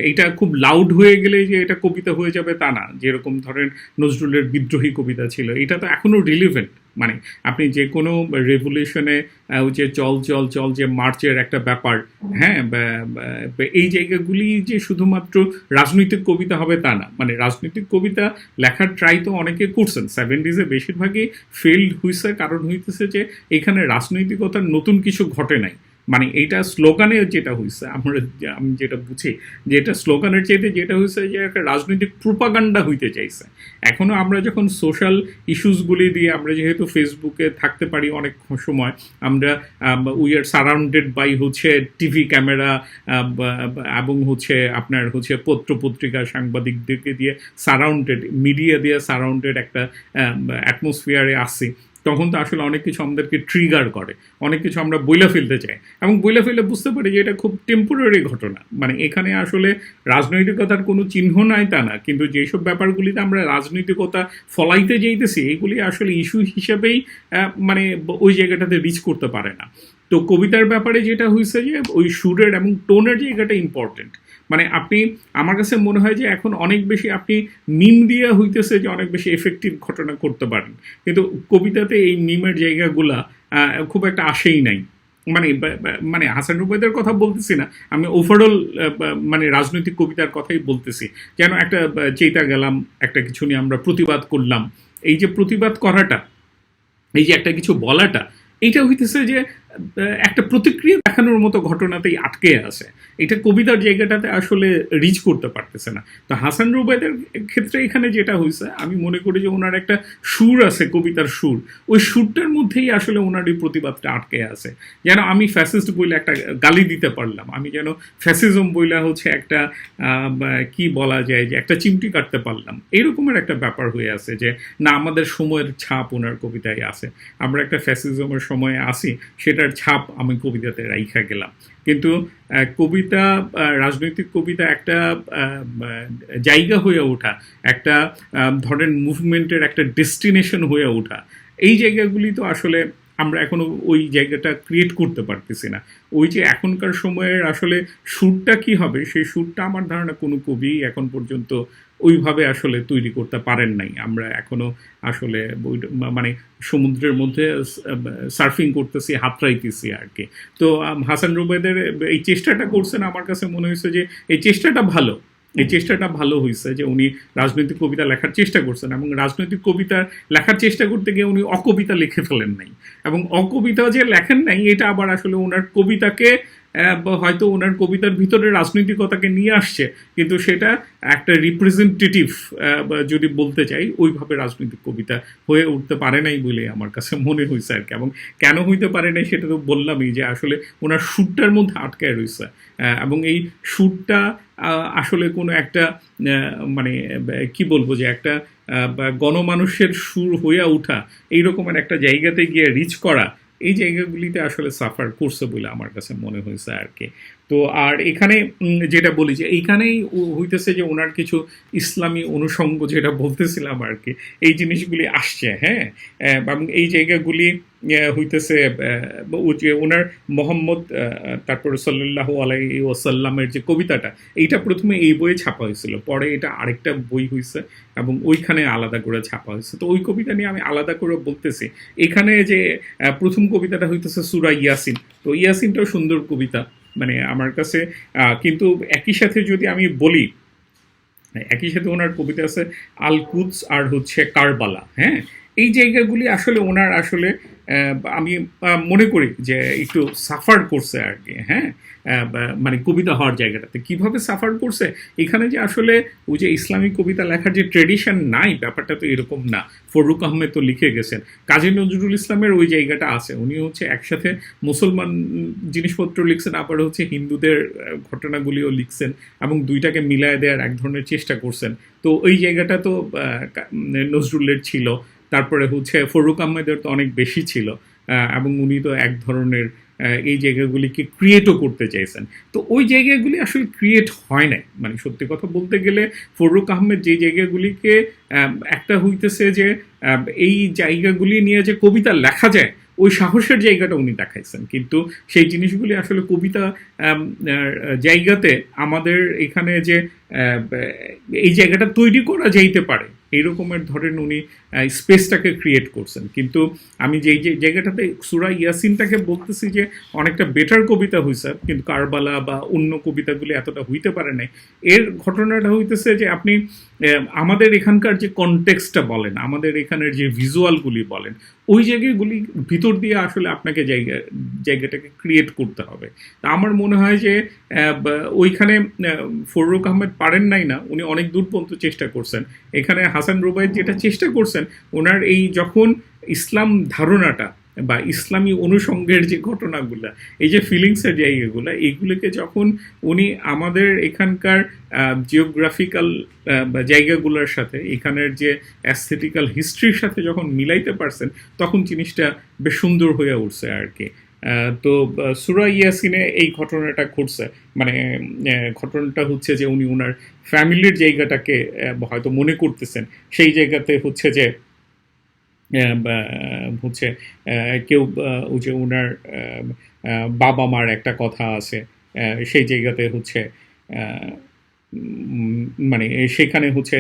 এইটা খুব লাউড হয়ে গেলেই যে এটা কবিতা হয়ে যাবে তা না। যেরকম ধরেন নজরুলের বিদ্রোহী কবিতা ছিল, এটা তো এখনো রিলিভেন্ট। মানে আপনি যে কোনো রেভলিউশনে ওই যে চল চল চল, যে মার্চের একটা ব্যাপার, হ্যাঁ, এই জায়গাগুলি যে শুধুমাত্র রাজনৈতিক কবিতা হবে তা না। মানে রাজনৈতিক কবিতা লেখার ট্রাই তো অনেকে করছেন, 70s বেশিরভাগই ফেইল্ড হয়েছে, কারণ হইতেছে যে এখানে রাজনৈতিকতার নতুন কিছু ঘটে নাই। মানে এইটা স্লোগানের যেটা হয়েছে, আমি যেটা বুঝি, যে এটা স্লোগানের চাইতে যেটা হয়েছে যে একটা রাজনৈতিক প্রোপাগান্ডা হইতে চাইছে। এখনো আমরা যখন সোশ্যাল ইস্যুসগুলি দিয়ে, আমরা যেহেতু ফেসবুকে থাকতে পারি অনেক সময়, আমরা উই আর সারাউন্ডেড বাই হচ্ছে টিভি ক্যামেরা, এবং হচ্ছে আপনার হচ্ছে পত্র পত্রিকা, সাংবাদিকদেরকে দিয়ে সারাউন্ডেড, মিডিয়া দিয়ে সারাউন্ডেড একটা অ্যাটমসফিয়ারে আসি। তখন তো আসলে অনেক কিছু আমাদেরকে ট্রিগার করে, অনেক কিছু আমরা বইলা ফেলতে চাই, এবং বইলা ফেলে বুঝতে পারি যে এটা খুব টেম্পোরারি ঘটনা। মানে এখানে আসলে রাজনৈতিকতার কোনো চিহ্ন নাই তা না, কিন্তু যেসব ব্যাপারগুলিতে আমরা রাজনৈতিকতা ফলাইতে যাইতেছি এগুলি আসলে ইস্যু হিসেবেই মানে ওই জায়গাটাতে রিচ করতে পারে না। তো কবিতার ব্যাপারে যেটা হয়েছে যে ওই সুরের এবং টোনের জায়গাটা ইম্পর্টেন্ট। মানে আপনি, আমার কাছে মনে হয় যে এখন অনেক বেশি আপনি মিম দিয়ে হইতেছে যে অনেক বেশি এফেক্টিভ ঘটনা করতে পারেন, কিন্তু কবিতাতে এই মিমের জায়গাগুলা খুব একটা আসেই নাই। মানে মানে হাসান রুবাইদের কথা বলতেছি না আমি, ওভারঅল মানে রাজনৈতিক কবিতার কথাই বলতেছি। যেন একটা চেতা গেলাম, একটা কিছু নিয়ে আমরা প্রতিবাদ করলাম, এই যে প্রতিবাদ করাটা, এই যে একটা কিছু বলাটা, এইটা হইতেছে যে একটা প্রতিক্রিয়া দেখানোর মতো ঘটনাতেই আটকে আছে। এটা কবিতার জায়গাটাতে আসলে রিচ করতে পারতেছে না। তো হাসান রুবাইদের ক্ষেত্রে এখানে যেটা হয়েছে, আমি মনে করি যে ওনার একটা সুর আছে, কবিতার সুর, ওই সুরটার মধ্যেই আসলে ওনার এই প্রতিবাদটা আটকে আছে। যেন আমি ফ্যাসিস্ট বইলে একটা গালি দিতে পারলাম, আমি যেন ফ্যাসিজম বইলা হচ্ছে একটা কি বলা যায় যে একটা চিমটি কাটতে পারলাম, এইরকমের একটা ব্যাপার হয়ে আছে যে না, আমাদের সময়ের ছাপ ওনার কবিতায় আছে, আমরা একটা ফ্যাসিজমের সময়ে আসি, সেটার ছাপ আমি কবিতাতে রাইখা গেলাম। কিন্তু কবিতা, রাজনৈতিক কবিতা একটা জায়গা হয়ে ওঠা, একটা ধরেন মুভমেন্টের একটা ডেস্টিনেশন হয়ে ওঠা, এই জায়গাগুলি তো আসলে আমরা এখনো ওই জায়গাটা ক্রিয়েট করতে পারতেছি না। ওই যে এখনকার সময়ের আসলে সুরটা কি হবে, সেই সুরটা আমার ধারণা কোনো কবি এখন পর্যন্ত ওইভাবে আসলে তৈরি করতে পারেন নাই। আমরা এখনো আসলে মানে সমুদ্রের মধ্যে সার্ফিং করতেছি, হাতড়াইতেছি আর কি। তো হাসান রুবাইদের এই চেষ্টাটা করছেন, আমার কাছে মনে হয়েছে যে এই চেষ্টাটা ভালো, এই চেষ্টাটা ভালো হয়েছে যে উনি রাজনৈতিক কবিতা লেখার চেষ্টা করছেন, এবং রাজনৈতিক কবিতা লেখার চেষ্টা করতে গিয়ে উনি অকবিতা লিখে ফেলেন নাই। এবং অকবিতা যে লেখেন নাই, এটা আবার আসলে ওনার কবিতাকে হয়তো ওনার কবিতার ভিতরে রাজনৈতিকতাকে নিয়ে আসছে, কিন্তু সেটা একটা রিপ্রেজেন্টেটিভ যদি বলতে চাই, ওইভাবে রাজনৈতিক কবিতা হয়ে উঠতে পারে নাই বলে আমার কাছে মনে হয়েছে আর কি। এবং কেন হইতে পারে নাই সেটা তো বললামই, যে আসলে ওনার সুরটার মধ্যে আটকায় রয়েছে, এবং এই সুরটা আসলে কোনো একটা মানে কি বলবো, যে একটা গণমানুষের সুর হয়ে ওঠা, এইরকমের একটা জায়গাতে গিয়ে রিচ করা, এই জায়গাগুলিতে আসলে সাফার করছে বলে আমার কাছে মনে হয়েছে আর কি। তো আর এখানে যেটা বলি যে এইখানেই হইতেছে যে ওনার কিছু ইসলামী অনুষঙ্গ, যেটা বলতেছিলাম আর কি, এই জিনিসগুলি আসছে, হ্যাঁ। এবং এই জায়গাগুলি হইতেছে যে ওনার মোহাম্মদ, তারপরে সাল্লাল্লাহু আলাইহি ওয়াসাল্লামের যে কবিতাটা, এইটা প্রথমে এই বইয়ে ছাপা হয়েছিল, পরে এটা আরেকটা বই হয়েছে এবং ওইখানে আলাদা করে ছাপা হয়েছে। তো ওই কবিতা নিয়ে আমি আলাদা করে বলতেছি। এখানে যে প্রথম কবিতাটা হইতেছে সূরা ইয়াসিন, তো ইয়াসিনটাও সুন্দর কবিতা মানে আমার কাছে। কিন্তু একই সাথে যদি আমি বলি, একই সাথে ওনার কবিতা আছে আল কুদস আর হচ্ছে কারবালা, হ্যাঁ। এই জায়গাগুলি আসলে ওনার আসলে আমি মনে করি যে একটু সাফার করছে আর কি, হ্যাঁ। মানে কবিতা হওয়ার জায়গাটাতে কিভাবে সাফার করছে, এখানে যে আসলে ওই যে ইসলামিক কবিতা লেখার যে ট্রেডিশন নাই, ব্যাপারটা তো এরকম না। ফররুখ আহমেদ তো লিখে গেছেন, কাজী নজরুল ইসলামের ওই জায়গাটা আছে, উনি হচ্ছে একসাথে মুসলমান জিনিসপত্র লিখছেন, আবার হচ্ছে হিন্দুদের ঘটনাগুলিও লিখছেন, এবং দুইটাকে মিলায় দেওয়ার এক ধরনের চেষ্টা করছেন। তো ওই জায়গাটা তো নজরুলের ছিল, তারপরে হচ্ছে ফররুখ আহমেদের তো অনেক বেশি ছিল, এবং উনি তো এক ধরনের এই জায়গাগুলিকে ক্রিয়েটও করতে চাইছেন। তো ওই জায়গাগুলি আসলে ক্রিয়েট হয় না, মানে সত্যি কথা বলতে গেলে ফররুখ আহমেদ যে জায়গাগুলিকে একটা হইতেছে যে এই জায়গাগুলি নিয়ে যে কবিতা লেখা যায়, ওই সাহসের জায়গাটা উনি দেখাইছেন, কিন্তু সেই জিনিসগুলি আসলে কবিতা জায়গাতে আমাদের এখানে যে এই জায়গাটা তৈরি করা যাইতে পারে, এইরকমের ধরেন উনি স্পেসটাকে ক্রিয়েট করছেন। কিন্তু আমি যেই জায়গাটাতে সূরা ইয়াসিনটাকে বলতেছি যে অনেকটা বেটার কবিতা হয়েছে, কিন্তু কারবালা বা অন্য কবিতাগুলি এতটা হইতে পারে নাই, এর ঘটনাটা হইতেছে যে আপনি আমাদের এখানকার যে কনটেক্সটটা বলেন, আমাদের এখানের যে ভিজুয়ালগুলি বলেন, ওই জায়গাগুলি ভিতর দিয়ে আসলে আপনাকে জায়গাটাকে ক্রিয়েট করতে হবে। তা আমার মনে হয় যে ওইখানে ফররুখ আহমেদ পারেন নাই না, উনি অনেক দূর পর্যন্ত চেষ্টা করছেন। এখানে হাসান রুবাইদ যেটা চেষ্টা করছেন, ওনার এই যখন ইসলাম ধারণাটা বা ইসলামী অনুষঙ্গের যে ঘটনাগুলো, এই যে ফিলিংসের জায়গাগুলো, এইগুলোকে যখন উনি আমাদের এখানকার জিওগ্রাফিক্যাল জায়গাগুলোর সাথে এখানের যে অ্যাস্থেটিক্যাল হিস্ট্রির সাথে যখন মিলাইতে পারছেন, তখন জিনিসটা বেশ সুন্দর হয়ে উঠছে আর কি। তো সূরা ইয়াসিনে এই ঘটনাটা ঘটছে, মানে ঘটনাটা হচ্ছে যে উনি ওনার ফ্যামিলির জায়গাটাকে হয়তো মনে করতেছেন, সেই জায়গাতে হচ্ছে যে হচ্ছে কেউ ওই যে ওনার বাবা মার একটা কথা আছে, সেই জায়গাতে হচ্ছে মানে সেখানে হচ্ছে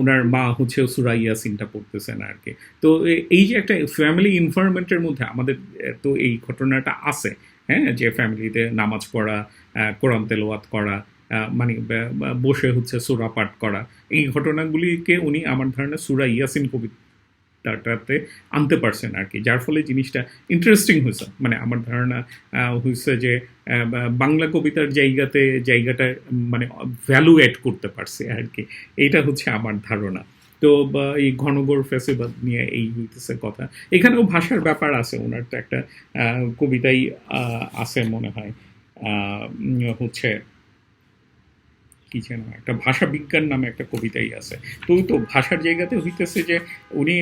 ওনার মা হচ্ছে সূরা ইয়াসিনটা পড়তেছেন আর কি। তো এই যে একটা ফ্যামিলি এনভায়রনমেন্টের মধ্যে আমাদের তো এই ঘটনাটা আছে, হ্যাঁ, যে ফ্যামিলিতে নামাজ পড়া, কোরআন তেলাওয়াত করা, মানে বসে হচ্ছে সূরা পাঠ করা, এই ঘটনাগুলিকে উনি আমার ধারণা সূরা ইয়াসিন কবিতাটাতে আনতে পারছেন আর কি, যার ফলে জিনিসটা ইন্টারেস্টিং হয়েছে। মানে আমার ধারণা হয়েছে যে বাংলা কবিতার জায়গাটা মানে ভ্যালু অ্যাড করতে পারছে আর কি, এইটা হচ্ছে আমার ধারণা। তো এই ঘনঘোর ফেসিবাদ নিয়ে এই হইতেছে কথা। এখানেও ভাষার ব্যাপার আছে, ওনার তো একটা কবিতাই আছে মনে হয়, হচ্ছে কি যেন একটা ভাষা বিজ্ঞান নামে একটা কবিতাই আছে। তো ভাষার জায়গাতে হইতেছে যে উনি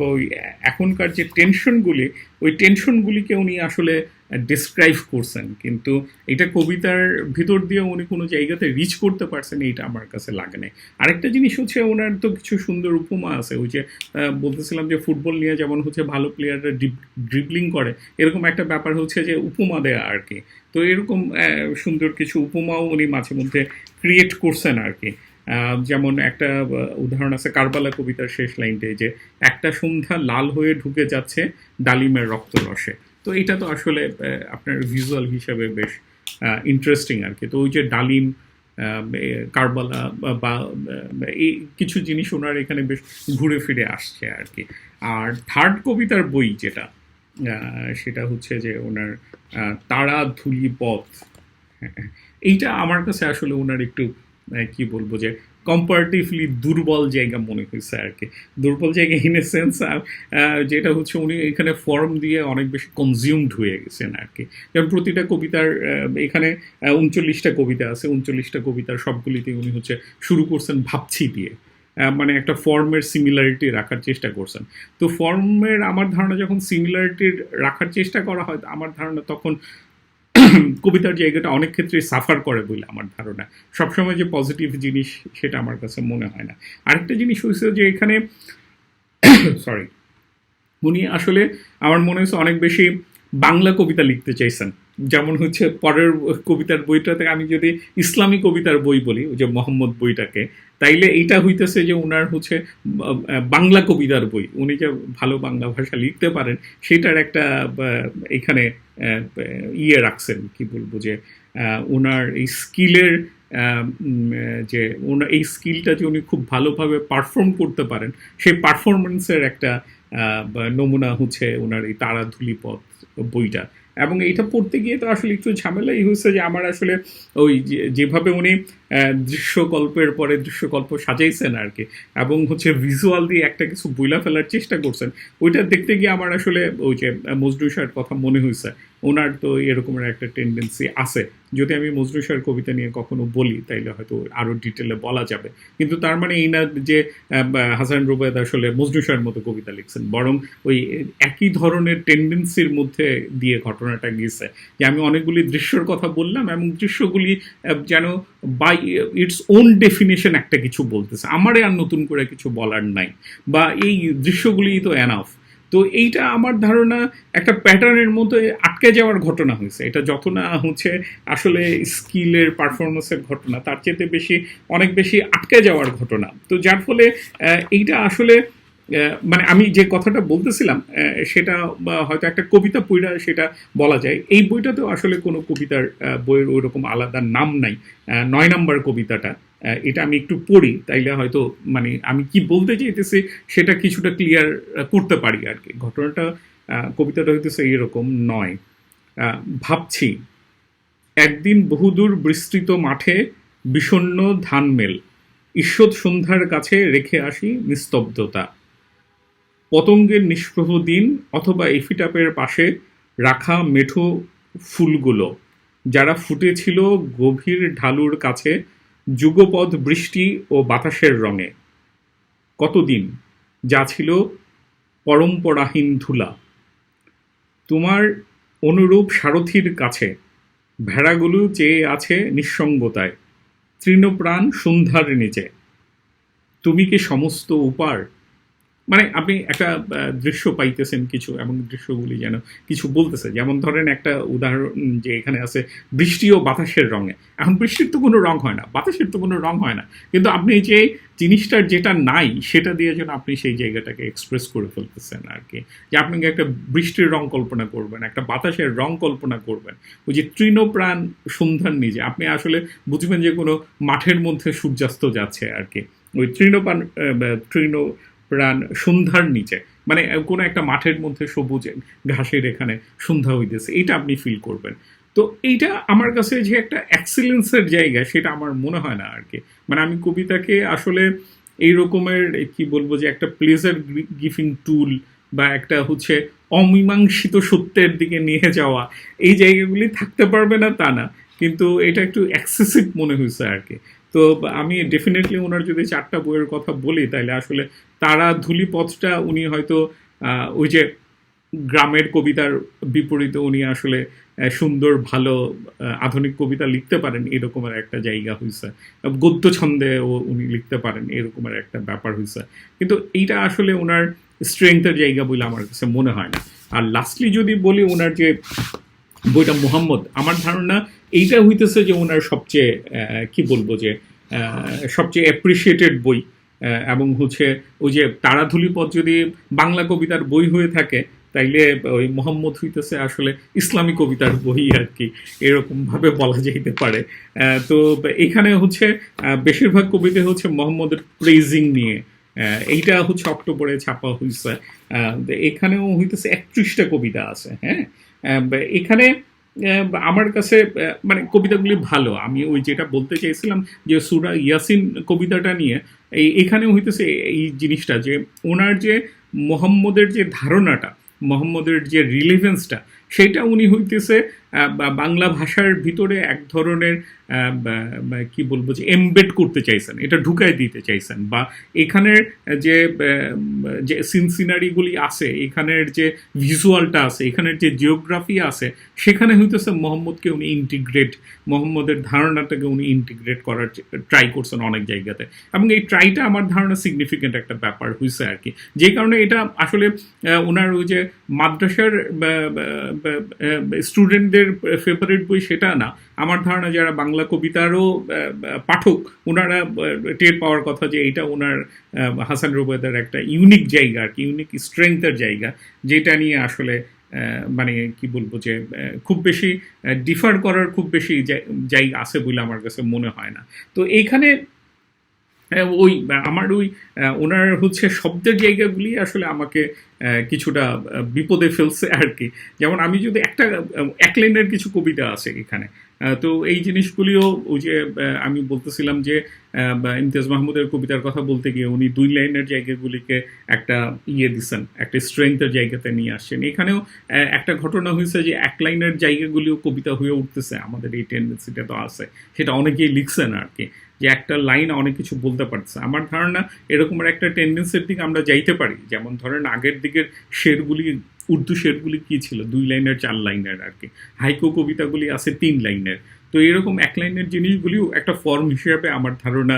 ওই এখনকার যে টেনশনগুলি, ওই টেনশনগুলিকে উনি আসলে ডিসক্রাইব করছেন, কিন্তু এটা কবিতার ভিতর দিয়ে উনি কোনো জায়গাতে রিচ করতে পারছেন, এইটা আমার কাছে লাগে নাই। আরেকটা জিনিস হচ্ছে ওনার তো কিছু সুন্দর উপমা আছে, ওই যে বলতেছিলাম যে ফুটবল নিয়ে যেমন হচ্ছে ভালো প্লেয়াররা ড্রিবলিং করে, এরকম একটা ব্যাপার হচ্ছে যে উপমা দেয়া আর কি। তো এরকম সুন্দর কিছু উপমাও উনি মাঝে মধ্যে ক্রিয়েট করছেন আর কি। যেমন একটা উদাহরণ আছে কারবালা কবিতার শেষ লাইনটে, যে একটা সন্ধ্যা লাল হয়ে ঢুকে যাচ্ছে ডালিমের রক্তরসে। তো এটা তো আসলে আপনার ভিজুয়াল হিসাবে বেশ ইন্টারেস্টিং আর কি। তো ওই যে ডালিম, কারবালা বা এই কিছু জিনিস ওনার এখানে বেশ ঘুরে ফিরে আসছে আর কি। আর থার্ড কবিতার বই যেটা, সেটা হচ্ছে যে ওনার তারা ধুলি পথ, এইটা আমার কাছে আসলে ওনার একটু কি বলবো যে কম্পারেটিভলি দুর্বল জায়গা মনে হয়েছে আর কি। দুর্বল জায়গা ইন এ সেন্স যেটা হচ্ছে উনি এখানে ফর্ম দিয়ে অনেক বেশি কনজিউমড হয়ে গেছেন আর কি। যেমন প্রতিটা কবিতার এখানে 39টা কবিতা আছে, 39টা কবিতার সবগুলিতে উনি হচ্ছে শুরু করছেন ভাবছি দিয়ে, মানে একটা ফর্মের সিমিলারিটি রাখার চেষ্টা করছেন। তো ফর্মের আমার ধারণা যখন সিমিলারিটি রাখার চেষ্টা করা হয়, আমার ধারণা তখন কবিতার জায়গাটা অনেক ক্ষেত্রে সাফার করে বলে আমার ধারণা। সবসময় যে পজিটিভ জিনিস সেটা আমার কাছে মনে হয় না। আরেকটা জিনিস হয়েছে যে এখানে সরি, উনি আসলে আমার মনে হচ্ছে অনেক বেশি বাংলা কবিতা লিখতে চাইছেন। যেমন হচ্ছে পরের কবিতার বইটাতে আমি যদি ইসলামী কবিতার বই বলি, ওই যে মোহাম্মদ বইটাকে, তাইলে এইটা হইতেছে যে উনার হচ্ছে বাংলা কবিতার বই। উনি যে ভালো বাংলা ভাষা লিখতে পারেন সেটার একটা এখানে ইয়ে রাখছেন, কি বলবো যে ওনার এই স্কিলের যে ওনার এই স্কিলটা যে উনি খুব ভালোভাবে পারফর্ম করতে পারেন, সেই পারফরমেন্সের একটা নমুনা হচ্ছে ওনার এই তারা ধূলিপথ বইটা। এবং এইটা পড়তে গিয়ে তো আসলে একটু ঝামেলাই হয়েছে যে আমার আসলে ওই যেভাবে উনি দৃশ্যকল্পের পরে দৃশ্যকল্প সাজাইছেন আর কি, এবং হচ্ছে ভিজুয়াল দিয়ে একটা কিছু বইলা ফেলার চেষ্টা করছেন, ওইটা দেখতে গিয়ে আমার আসলে ওই যে মজনু শাহের কথা মনে হয়েছে। ওনার তো এরকমের একটা টেন্ডেন্সি আছে, যদি আমি মজনু শাহের কবিতা নিয়ে কখনো বলি তাইলে হয়তো আরও ডিটেলে বলা যাবে, কিন্তু তার মানে এই না যে হাসান রুবায়েত আসলে মজনু শাহের মতো কবিতা লিখছেন, বরং ওই একই ধরনের টেন্ডেন্সির মধ্যে দিয়ে ঘটনাটা গিয়েছে। যে আমি অনেকগুলি দৃশ্যর কথা বললাম এবং দৃশ্যগুলি যেন বাই ইটস ওন ডেফিনেশন একটা কিছু বলতেছে, আমারে আর নতুন করে কিছু বলার নাই, বা এই দৃশ্যগুলিই তো এনাফ। তো এইটা আমার ধারণা একটা প্যাটার্নের মধ্যে আটকে যাওয়ার ঘটনা হয়েছে। এটা যত না হচ্ছে আসলে স্কিলের পারফরমেন্সের ঘটনা, তার চেয়ে বেশি অনেক বেশি আটকে যাওয়ার ঘটনা। তো যার ফলে এইটা আসলে মানে আমি যে কথাটা বলতেছিলাম সেটা হয়তো একটা কবিতা পড়া সেটা বলা যায়, এই বইটাতেও আসলে কোনো কবিতার বইয়ের ওই রকম আলাদা নাম নাই। 9 নম্বর কবিতাটা, এটা আমি একটু পড়ি, তাইলে হয়তো মানে আমি কি বলতে চাইতেছি সেটা কিছুটা ক্লিয়ার করতে পারি আর কি। ঘটনাটা কবিতাটা হইতেছে এরকম, নয় ভাবছি একদিন বহুদূর বিস্তৃত মাঠে বিষণ্ণ ধান মেল, ঈষৎ সন্ধ্যার কাছে রেখে আসি নিস্তব্ধতা, পতঙ্গের নিষ্প্রভ দিন অথবা এপিটাপের পাশে রাখা মেঠো ফুলগুলো যারা ফুটেছিল গভীর ঢালুর কাছে যুগপৎ বৃষ্টি ও বাতাসের রঙে। কতদিন যা ছিল পরম্পরাহীন ধুলা। তোমার অনুরূপ সারথির কাছে ভেড়াগুলো চেয়ে আছে নিঃসঙ্গতায় তৃণপ্রাণ সন্ধ্যার নিচে। তুমি কি সমস্ত উপার, মানে আপনি একটা দৃশ্য পাইতেছেন কিছু, এবং দৃশ্যগুলি যেন কিছু বলতেছে। যেমন ধরেন একটা উদাহরণ যে এখানে আছে বৃষ্টি ও বাতাসের রঙে। এখন বৃষ্টির তো কোনো রং হয় না, বাতাসের তো কোনো রং হয় না, কিন্তু আপনি যে জিনিসটার যেটা নাই সেটা দিয়ে যেন আপনি সেই জায়গাটাকে এক্সপ্রেস করে ফেলতেছেন আর কি। যে আপনি একটা বৃষ্টির রং কল্পনা করবেন, একটা বাতাসের রং কল্পনা করবেন, ওই যে তৃণপ্রাণ সন্ধ্যার নিজে আপনি আসলে বুঝবেন যে কোনো মাঠের মধ্যে সূর্যাস্ত যাচ্ছে আর কি। ওই তৃণ প্রাণ সন্ধ্যার নিচে, মানে কোনো একটা মাঠের মধ্যে সবুজ ঘাসের এখানে সন্ধ্যা হইতেছে, এটা আপনি ফিল করবেন। তো এইটা আমার কাছে যে একটা এক্সিলেন্সের জায়গা সেটা আমার মনে হয় না আর কি। মানে আমি কবিতাকে আসলে এই রকমের কি বলবো যে একটা প্লেজার গিভিং টুল বা একটা হচ্ছে অমীমাংসিত সত্যের দিকে নিয়ে যাওয়া, এই জায়গাগুলি থাকতে পারবে না তা না, কিন্তু এটা একটু এক্সেসিভ মনে হয়েছে আর কি। তো আমি ডেফিনেটলি ওনার যদি 4টা বইয়ের কথা বলি তাহলে আসলে তারা ধূলিপথটা উনি হয়তো ওই যে গ্রামের কবিতার বিপরীতে উনি আসলে সুন্দর ভালো আধুনিক কবিতা লিখতে পারেন এরকমের একটা জায়গা হয়েছে। গদ্য ছন্দে উনি লিখতে পারেন এরকমের একটা ব্যাপার হয়েছে, কিন্তু এইটা আসলে ওনার স্ট্রেংথের জায়গা বলে আমার কাছে মনে হয় না। আর লাস্টলি যদি বলি ওনার যে বইটা মোহাম্মদ, আমার ধারণা এইটা হইতেছে যে ওনার সবচেয়ে কি বলবো যে সবচেয়ে অ্যাপ্রিসিয়েটেড বই। এবং হচ্ছে ওই যে তারাধুলিপথ যদি বাংলা কবিতার বই হয়ে থাকে তাইলে ওই মোহাম্মদ হইতেছে আসলে ইসলামী কবিতার বই আর কি, এরকম ভাবে বলা যাইতে পারে। তো এখানে হচ্ছে বেশিরভাগ কবিতা হচ্ছে মোহাম্মদের প্রেজিং নিয়ে। এইটা হচ্ছে অক্টোবরে ছাপা হয়েছে। এখানেও হইতেছে 31টা কবিতা আছে। হ্যাঁ, এখানে আমার কাছে মানে কবিতাগুলি ভালো। আমি ওই যেটা বলতে চাইছিলাম যে সূরা ইয়াসিন কবিতাটা নিয়ে এখানে হইতেছে এই জিনিসটা যে ওনার যে মোহাম্মদের যে ধারণাটা, মোহাম্মদের যে রিলেভেন্সটা, সেটা উনি হইতেছে বাংলা ভাষার ভিতরে এক ধরনের কি বলবো যে এমবেড করতে চাইছেন, এটা ঢুকাই দিতে চাইছেন। বা এখানের যে যে সিনসিনারিগুলি আছে, এখানের যে ভিজুয়ালটা আছে, এখানের যে জিওগ্রাফি আছে, সেখানে হইতেছে মোহাম্মদকে উনি মোহাম্মদের ধারণাটাকে উনি ইন্টিগ্রেট করার ট্রাই করছেন অনেক জায়গাতে, এবং এই ট্রাইটা আমার ধারণা সিগনিফিকেন্ট একটা ব্যাপার হয়েছে আর কি। যে কারণে এটা আসলে ওনার ওই যে মাদ্রাসার স্টুডেন্টদের ফেভারিট বই সেটা না। আমার ধারণা যারা বাংলা কবিতারও পাঠক ওনারা টের পাওয়ার কথা যে এটা ওনার হাসান রুবায়দার একটা ইউনিক জায়গা আর কি, ইউনিক স্ট্রেংথের জায়গা, যেটা নিয়ে আসলে মানে কি বলবো যে খুব বেশি ডিফার করার খুব বেশি জায়গা আছে বলে আমার কাছে মনে হয় না। তো এইখানে ওই আমার ওই ওনার হচ্ছে শব্দের জায়গাগুলি আসলে আমাকে কিছুটা বিপদে ফেলছে আর কি। যেমন আমি যদি এক লাইনের কিছু কবিতা আছে এখানে, তো এই জিনিসগুলিও ওই যে আমি বলতেছিলাম যে ইমতিয়াজ মাহমুদের কবিতার কথা বলতে গিয়ে উনি 2 লাইনের জায়গাগুলিকে একটা দিচ্ছেন, একটা স্ট্রেংথের জায়গাতে নিয়ে আসছেন। এখানেও একটা ঘটনা হয়েছে যে 1 লাইনের জায়গাগুলিও কবিতা হয়ে উঠতেছে, আমাদের এই টেন্ডেন্সিটা তো আছে, সেটা অনেকেই লিখছেন আর কি, যে একটা লাইন অনেক কিছু বলতে পারছে। আমার ধারণা এরকমের একটা টেন্ডেন্সির দিকে আমরা যাইতে পারি। যেমন ধরেন আগের দিকের শেরগুলি, উর্দু শেরগুলি কি ছিল 2 লাইনের 4 লাইনের আর কি, হাইকো কবিতাগুলি আছে 3 লাইনের। তো এরকম 1 লাইনের জিনিসগুলিও একটা ফর্ম হিসেবে আমার ধারণা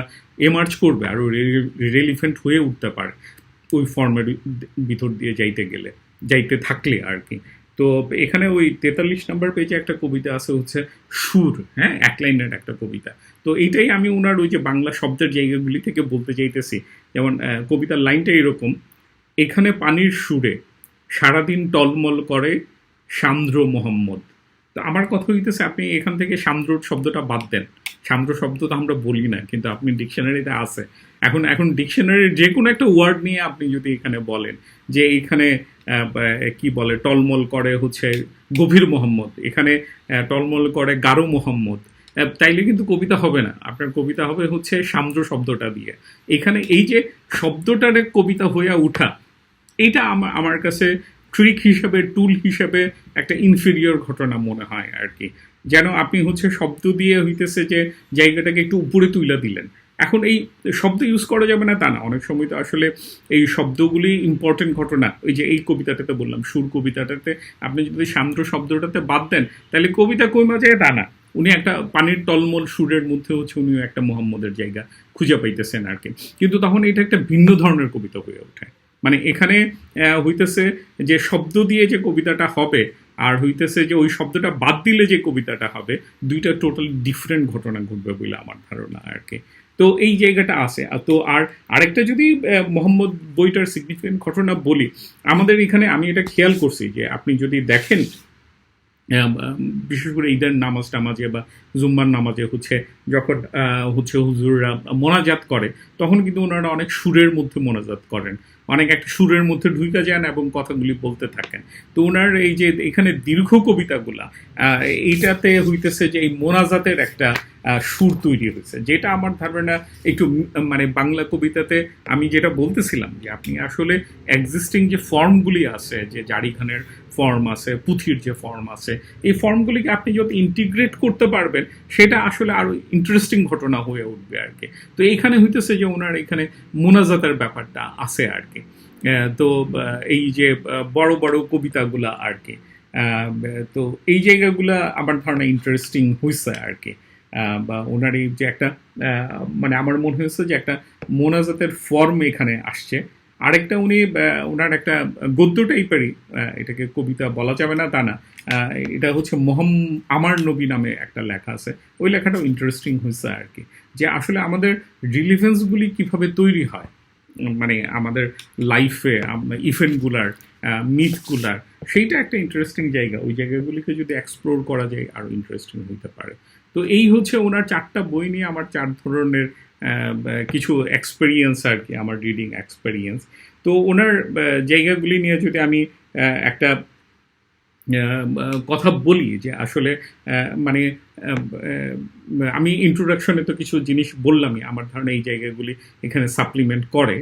এমার্জ করবে, আরও রেলিভেন্ট হয়ে উঠতে পারে ওই ফর্মের ভিতর দিয়ে যাইতে থাকলে আর কি। তো এখানে ওই 43 নম্বর পেজে একটা কবিতা আছে হচ্ছে সুর, হ্যাঁ, 1 লাইনের একটা কবিতা। তো এইটাই আমি ওনার ওই যে বাংলা শব্দের জায়গাগুলি থেকে বলতে চাইতেছি। যেমন কবিতার লাইনটা এরকম: এখানে পানির সুরে সারাদিন টলমল করে সান্দ্র মোহাম্মদ। তো আমার কথা হইতেছে আপনি এখান থেকে সান্দ্র শব্দটা বাদ দেন, সান্দ্র শব্দ তো আমরা বলি না, কিন্তু আপনি ডিকশনারিতে আছে। এখন ডিকশনারির যে কোনো একটা ওয়ার্ড নিয়ে আপনি যদি এখানে বলেন যে এখানে কি বলে টলমল করে হচ্ছে গভীর মোহাম্মদ, এখানে টলমল করে গাঢ় মোহাম্মদ, তাইলে কিন্তু কবিতা হবে না। আপনার কবিতা হবে হচ্ছে সান্দ্র শব্দটা দিয়ে। এখানে এই যে শব্দটার কবিতা হয়ে ওঠা, এইটা আমার কাছে ট্রিক হিসাবে, টুল হিসাবে একটা ইনফেরিয়র ঘটনা মনে হয় আর কি। যেন আপনি হচ্ছে শব্দ দিয়ে হইতেছে যে জায়গাটাকে একটু উপরে তুলে দিলেন। এখন এই শব্দ ইউজ করা যাবে না তা না, অনেক সময় তো আসলে এই শব্দগুলি ইম্পর্টেন্ট ঘটনা। ওই যে এই কবিতাটাতে বললাম, সুর কবিতাটাতে আপনি যদি সান্দ্র শব্দটাতে বাদ দেন তাহলে কবিতা কইমা যায় তা না। উনি একটা পানির টলমল সুরের মধ্যে হচ্ছে উনি একটা মোহাম্মদের জায়গা খুঁজে পাইতেছেন আর কি। কিন্তু তখন এটা একটা ভিন্ন ধরনের কবিতা হয়ে ওঠে। মানে এখানে হইতেছে যে শব্দ দিয়ে যে কবিতাটা হবে আর হইতেছে যে ওই শব্দটা বাদ দিলে যে কবিতাটা হবে, দুইটা টোটাল ডিফারেন্ট ঘটনা ঘটবে বলে আমার ধারণা আর কি। তো এই জায়গাটা আছে। তো আর আরেকটা যদি মোহাম্মদ বইটার সিগনিফিকেন্ট ঘটনা বলি, আমাদের এখানে আমি এটা খেয়াল করছি যে আপনি যদি দেখেন বিশেষ করে ঈদের নামাজ টামাজে বা জুম্মার নামাজে হচ্ছে যখন হচ্ছে হুজুররা মোনাজাত করে, তখন কিন্তু ওনারা অনেক সুরের মধ্যে মোনাজাত করেন, অনেক একটা সুরের মধ্যে ঢুকে যান এবং কথাগুলি বলতে থাকেন। তো ওনার এই যে এখানে দীর্ঘ কবিতাগুলা, এইটাতে হইতেছে যে এই মোনাজাতের একটা সুর তৈরি হয়েছে, যেটা আমার ধারণা একটু মানে বাংলা কবিতাতে আমি যেটা বলতেছিলাম যে আপনি আসলে এক্সিস্টিং যে ফর্মগুলি আছে, যে জারি খানের ফর্ম আছে, পুঁথির যে ফর্ম আছে, এই ফর্মগুলিকে আপনি যত ইন্টিগ্রেট করতে পারবেন সেটা আসলে আরো ইন্টারেস্টিং ঘটনা হয়ে উঠবে আর কি। তো এইখানে হইতেছে যে ওনার এখানে মোনাজাতের ব্যাপারটা আছে আর কি। তো এই যে বড় বড় কবিতাগুলা আর কি, তো এই জায়গাগুলা আমার ধারণা ইন্টারেস্টিং হয়েছে আর কি। বা ওনার এই যে একটা মানে আমার মনে হয়েছে যে একটা মোনাজাতের ফর্ম এখানে আসছে। আরেকটা উনি ওনার একটা গদ্য টাইপেরই, এটাকে কবিতা বলা যাবে না তা না, এটা হচ্ছে আমার নবী নামে একটা লেখা আছে, ওই লেখাটাও ইন্টারেস্টিং হয়েছে আর কি। যে আসলে আমাদের রিলিভেন্সগুলি কিভাবে তৈরি হয়, মানে আমাদের লাইফে ইভেন্টগুলার, মিথগুলার, সেইটা একটা ইন্টারেস্টিং জায়গা। ওই জায়গাগুলিকে যদি এক্সপ্লোর করা যায় আরও ইন্টারেস্টিং হতে পারে। তো এই হচ্ছে ওনার 4টা বই নিয়ে আমার 4 ধরনের কিছু এক্সপেরিয়েন্স আর কি, আমার রিডিং এক্সপেরিয়েন্স। তো ওনার জায়গাগুলি নিয়ে যদি আমি একটা কথা বলি যে আসলে মানে আমি ইন্ট্রোডাকশনে তো কিছু জিনিস বললামই, আমার ধারণা এই জায়গাগুলি এখানে সাপ্লিমেন্ট করে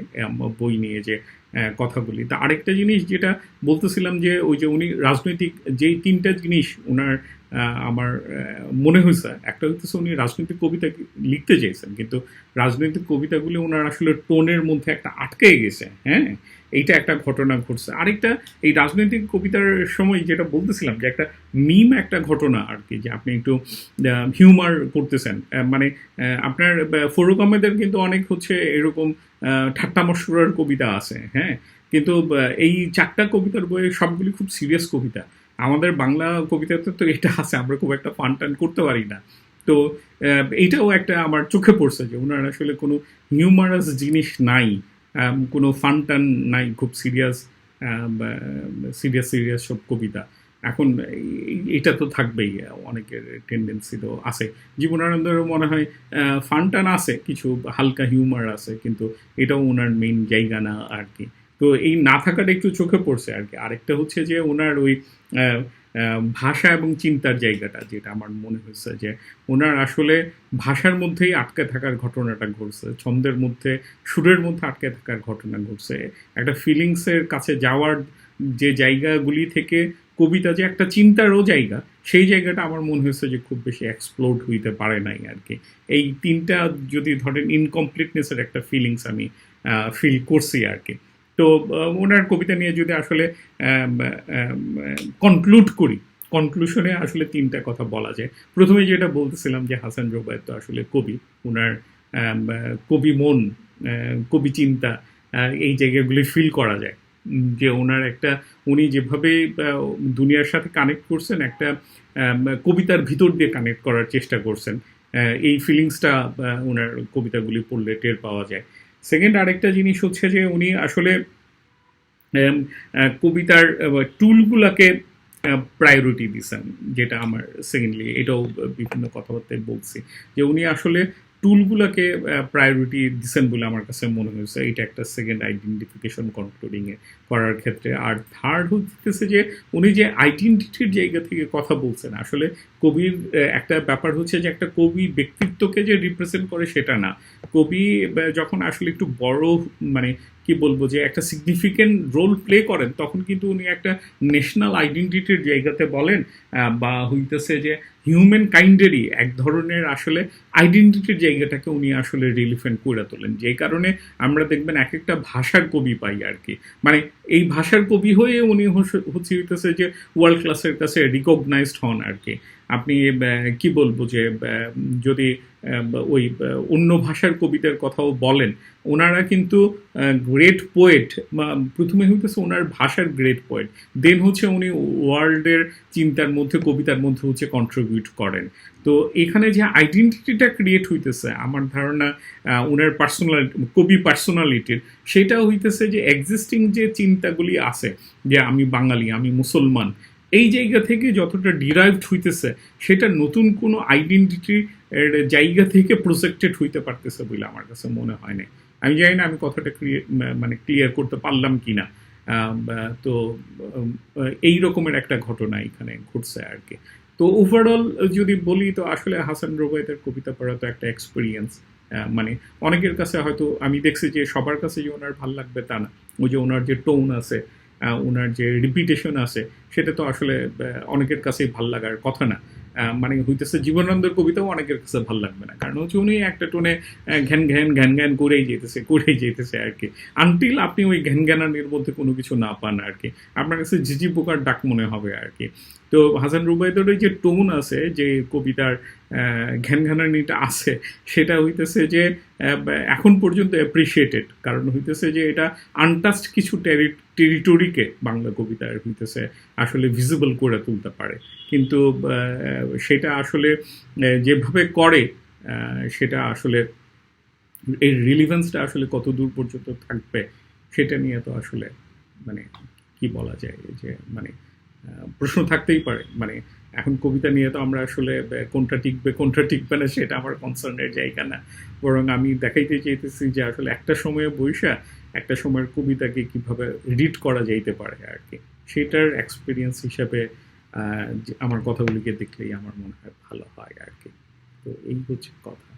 বই নিয়ে যে কথাগুলি। তা আরেকটা জিনিস যেটা বলতেছিলাম যে ওই যে উনি রাজনৈতিক যেই 3টা জিনিস ওনার আমার মনে হয়েছে, একটা হইতেছে উনি রাজনৈতিক কবিতা লিখতে চেয়েছেন কিন্তু রাজনৈতিক কবিতাগুলি ওনার আসলে টোনের মধ্যে একটা আটকে গেছে। হ্যাঁ, এইটা একটা ঘটনা ঘটছে। আরেকটা এই রাজনৈতিক কবিতার সময় যেটা বলতেছিলাম যে একটা মিম একটা ঘটনা আর কি, যে আপনি একটু হিউমার করতেছেন, মানে আপনার ফরুক আহমেদের কিন্তু অনেক হচ্ছে এরকম ঠাট্টা মশকরার কবিতা আছে। হ্যাঁ, কিন্তু এই 4টা কবিতার বইয়ে সবগুলি খুব সিরিয়াস কবিতা। আমাদের বাংলা কবিতাতে তো এটা আছে, আমরা খুব একটা ফান টান করতে পারি না। তো এইটাও একটা আমার চোখে পড়ছে যে ওনার আসলে কোনো হিউমারাস জিনিস নাই, কোনো ফান টান নাই, খুব সিরিয়াস সিরিয়াস সিরিয়াস সব কবিতা। এখন এটা তো থাকবেই, অনেকের টেন্ডেন্সি তো আছে। জীবনানন্দেরও মনে হয় ফান টান আছে, কিছু হালকা হিউমার আছে, কিন্তু এটাও ওনার মেইন জায়গা না আর কি। তো এই না থাকাটা একটু চোখে পড়ছে আর কি। আরেকটা হচ্ছে যে ওনার ওই ভাষা এবং চিন্তার জায়গাটা, যেটা আমার মনে হয়েছে যে ওনার আসলে ভাষার মধ্যেই আটকে থাকার ঘটনাটা ঘটছে, ছন্দের মধ্যে, সুরের মধ্যে আটকে থাকার ঘটনা ঘটছে। একটা ফিলিংসের কাছে যাওয়ার যে জায়গাগুলি থেকে কবিতা যে একটা চিন্তারও জায়গা, সেই জায়গাটা আমার মনে হয়েছে যে খুব বেশি এক্সপ্লোর হইতে পারে নাই আর কি। এই 3টা যদি ধরেন ইনকমপ্লিটনেসের একটা ফিলিংস আমি ফিল করছি আর কি। তো ওনার কবিতা নিয়ে যদি আসলে কনক্লুড করি, কনক্লুশনে আসলে 3টা কথা বলা যায়। প্রথমে যেটা বলতেছিলাম যে হাসান রোবায়েত তো আসলে কবি, ওনার কবি মন, কবি চিন্তা, এই জায়গাগুলি ফিল করা যায় যে ওনার একটা, উনি যেভাবে দুনিয়ার সাথে কানেক্ট করছেন, একটা কবিতার ভিতর দিয়ে কানেক্ট করার চেষ্টা করছেন, এই ফিলিংসটা ওনার কবিতাগুলি পড়লে টের পাওয়া যায়। সেকেন্ড আরেকটা জিনিস হচ্ছে যে উনি আসলে কবিতার টুলগুলাকে প্রায়োরিটি দিয়েছেন, যেটা আমার সেকেন্ডলি এটাও বিভিন্ন কথাবার্তায় বলছি যে উনি আসলে টুলগুলোকে প্রায়োরিটি দিচ্ছেন বলে আমার কাছে মনে হয়েছে। এটা একটা সেকেন্ড আইডেন্টিফিকেশন কনক্লুডিংয়ে করার ক্ষেত্রে। আর থার্ড হচ্ছে যে উনি যে আইডেন্টিটির জায়গা থেকে কথা বলছেন, আসলে কবির একটা ব্যাপার হচ্ছে যে একটা কবি ব্যক্তিত্বকে যে রিপ্রেজেন্ট করে সেটা না, কবি যখন আসলে একটু বড় মানে কি বলবো যে একটা সিগনিফিকেন্ট রোল প্লে করেন, তখন কিন্তু উনি একটা ন্যাশনাল আইডেন্টিটির জায়গাতে বলেন বা হইতেছে যে হিউম্যান কাইন্ডেরই এক ধরনের আসলে আইডেন্টিটির জায়গাটাকে উনি আসলে রিলিফেন্ট করে তোলেন, যেই কারণে আমরা দেখবেন এক একটা ভাষার কবি পাই আর কি। মানে এই ভাষার কবি হয়ে উনি হচ্ছে হইতেছে যে ওয়ার্ল্ড ক্লাসের কাছে রিকগনাইজড হন আর কি। আপনি কি বলবো যে যদি ওই অন্য ভাষার কবিতার কথাও বলেন, ওনারা কিন্তু গ্রেট পোয়েট, প্রথমে হইতেছে ওনার ভাষার গ্রেট পোয়েট, দেন হচ্ছে উনি ওয়ার্ল্ডের চিন্তার মধ্যে কবিতার মধ্যে হচ্ছে কন্ট্রিবিউট করেন। তো এখানে যে আইডেন্টিটিটা ক্রিয়েট হইতেছে আমার ধারণা ওনার কবি পার্সোনালিটির, সেটা হইতেছে যে এক্সিস্টিং যে চিন্তাগুলি আছে, যে আমি বাঙালি, আমি মুসলমান, এই জায়গা থেকে যতটা ডিরাইভড হইতেছে সেটা নতুন কোনো আইডেন্টিটির জায়গা থেকে প্রজেক্টেড হইতে পারতেছে বলে আমার কাছে মনে হয় না। আমি জানি না আমি কথাটা মানে ক্লিয়ার করতে পারলাম কিনা। তো এই রকমের একটা ঘটনা এখানে ঘটছে আর কি। তো ওভারঅল যদি বলি, তো আসলে হাসান রুবাইতের কবিতা পড়া তো একটা এক্সপিরিয়েন্স। মানে অনেকের কাছে হয়তো আমি দেখছি যে সবার কাছে যে ওনার ভাল লাগবে তা না। ওই যে ওনার যে টোন আছে, ওনার যে রিপিটেশন আছে, সেটা তো আসলে অনেকের কাছেই ভাল লাগার কথা না। মানে হইতেছে জীবনানন্দের কবিতাও অনেকের কাছে ভাল লাগবে না, কারণ হচ্ছে উনি একটা টোনে ঘ্যান ঘ্যান ঘ্যান ঘ্যান করেই যেতেছে আর কি, আনটিল আপনি ওই ঘ্যান ঘ্যানানির মধ্যে কোনো কিছু না পান আর কি, আপনার কাছে ঝিঝি পোকার ডাক মনে হবে আর কি। তো হাসান রুবাইদের ওই যে টোন আছে, যে কবিতার ঘ্যান ঘ্যানানিটা আছে, সেটা হইতেছে যে এখন পর্যন্ত অ্যাপ্রিসিয়েটেড, কারণ হইতেছে যে এটা আনটাচড কিছু টেরিটরিকে বাংলা কবিতার হইতেছে আসলে ভিজিবল করে তুলতে পারে। কিন্তু সেটা আসলে যেভাবে করে সেটা আসলে এই রিলিভেন্সটা আসলে কত দূর পর্যন্ত থাকবে সেটা নিয়ে তো আসলে মানে কি বলা যায়, যে মানে প্রশ্ন থাকতেই পারে। মানে এখন কবিতা নিয়ে তো আমরা আসলে কোনটা টিকবে না সেটা আমার কনসার্নের জায়গা না, বরং আমি দেখাইতে চাইতেছি যে আসলে একটা সময়ে বৈশা একটা সময়ের কবিতাকে কিভাবে রিড করা যাইতে পারে আর কি, সেটার এক্সপিরিয়েন্স হিসাবে আমার কথাগুলিকে দেখলেই আমার মনে হয় ভালো হয় আর কি। তো এই হচ্ছে কথা।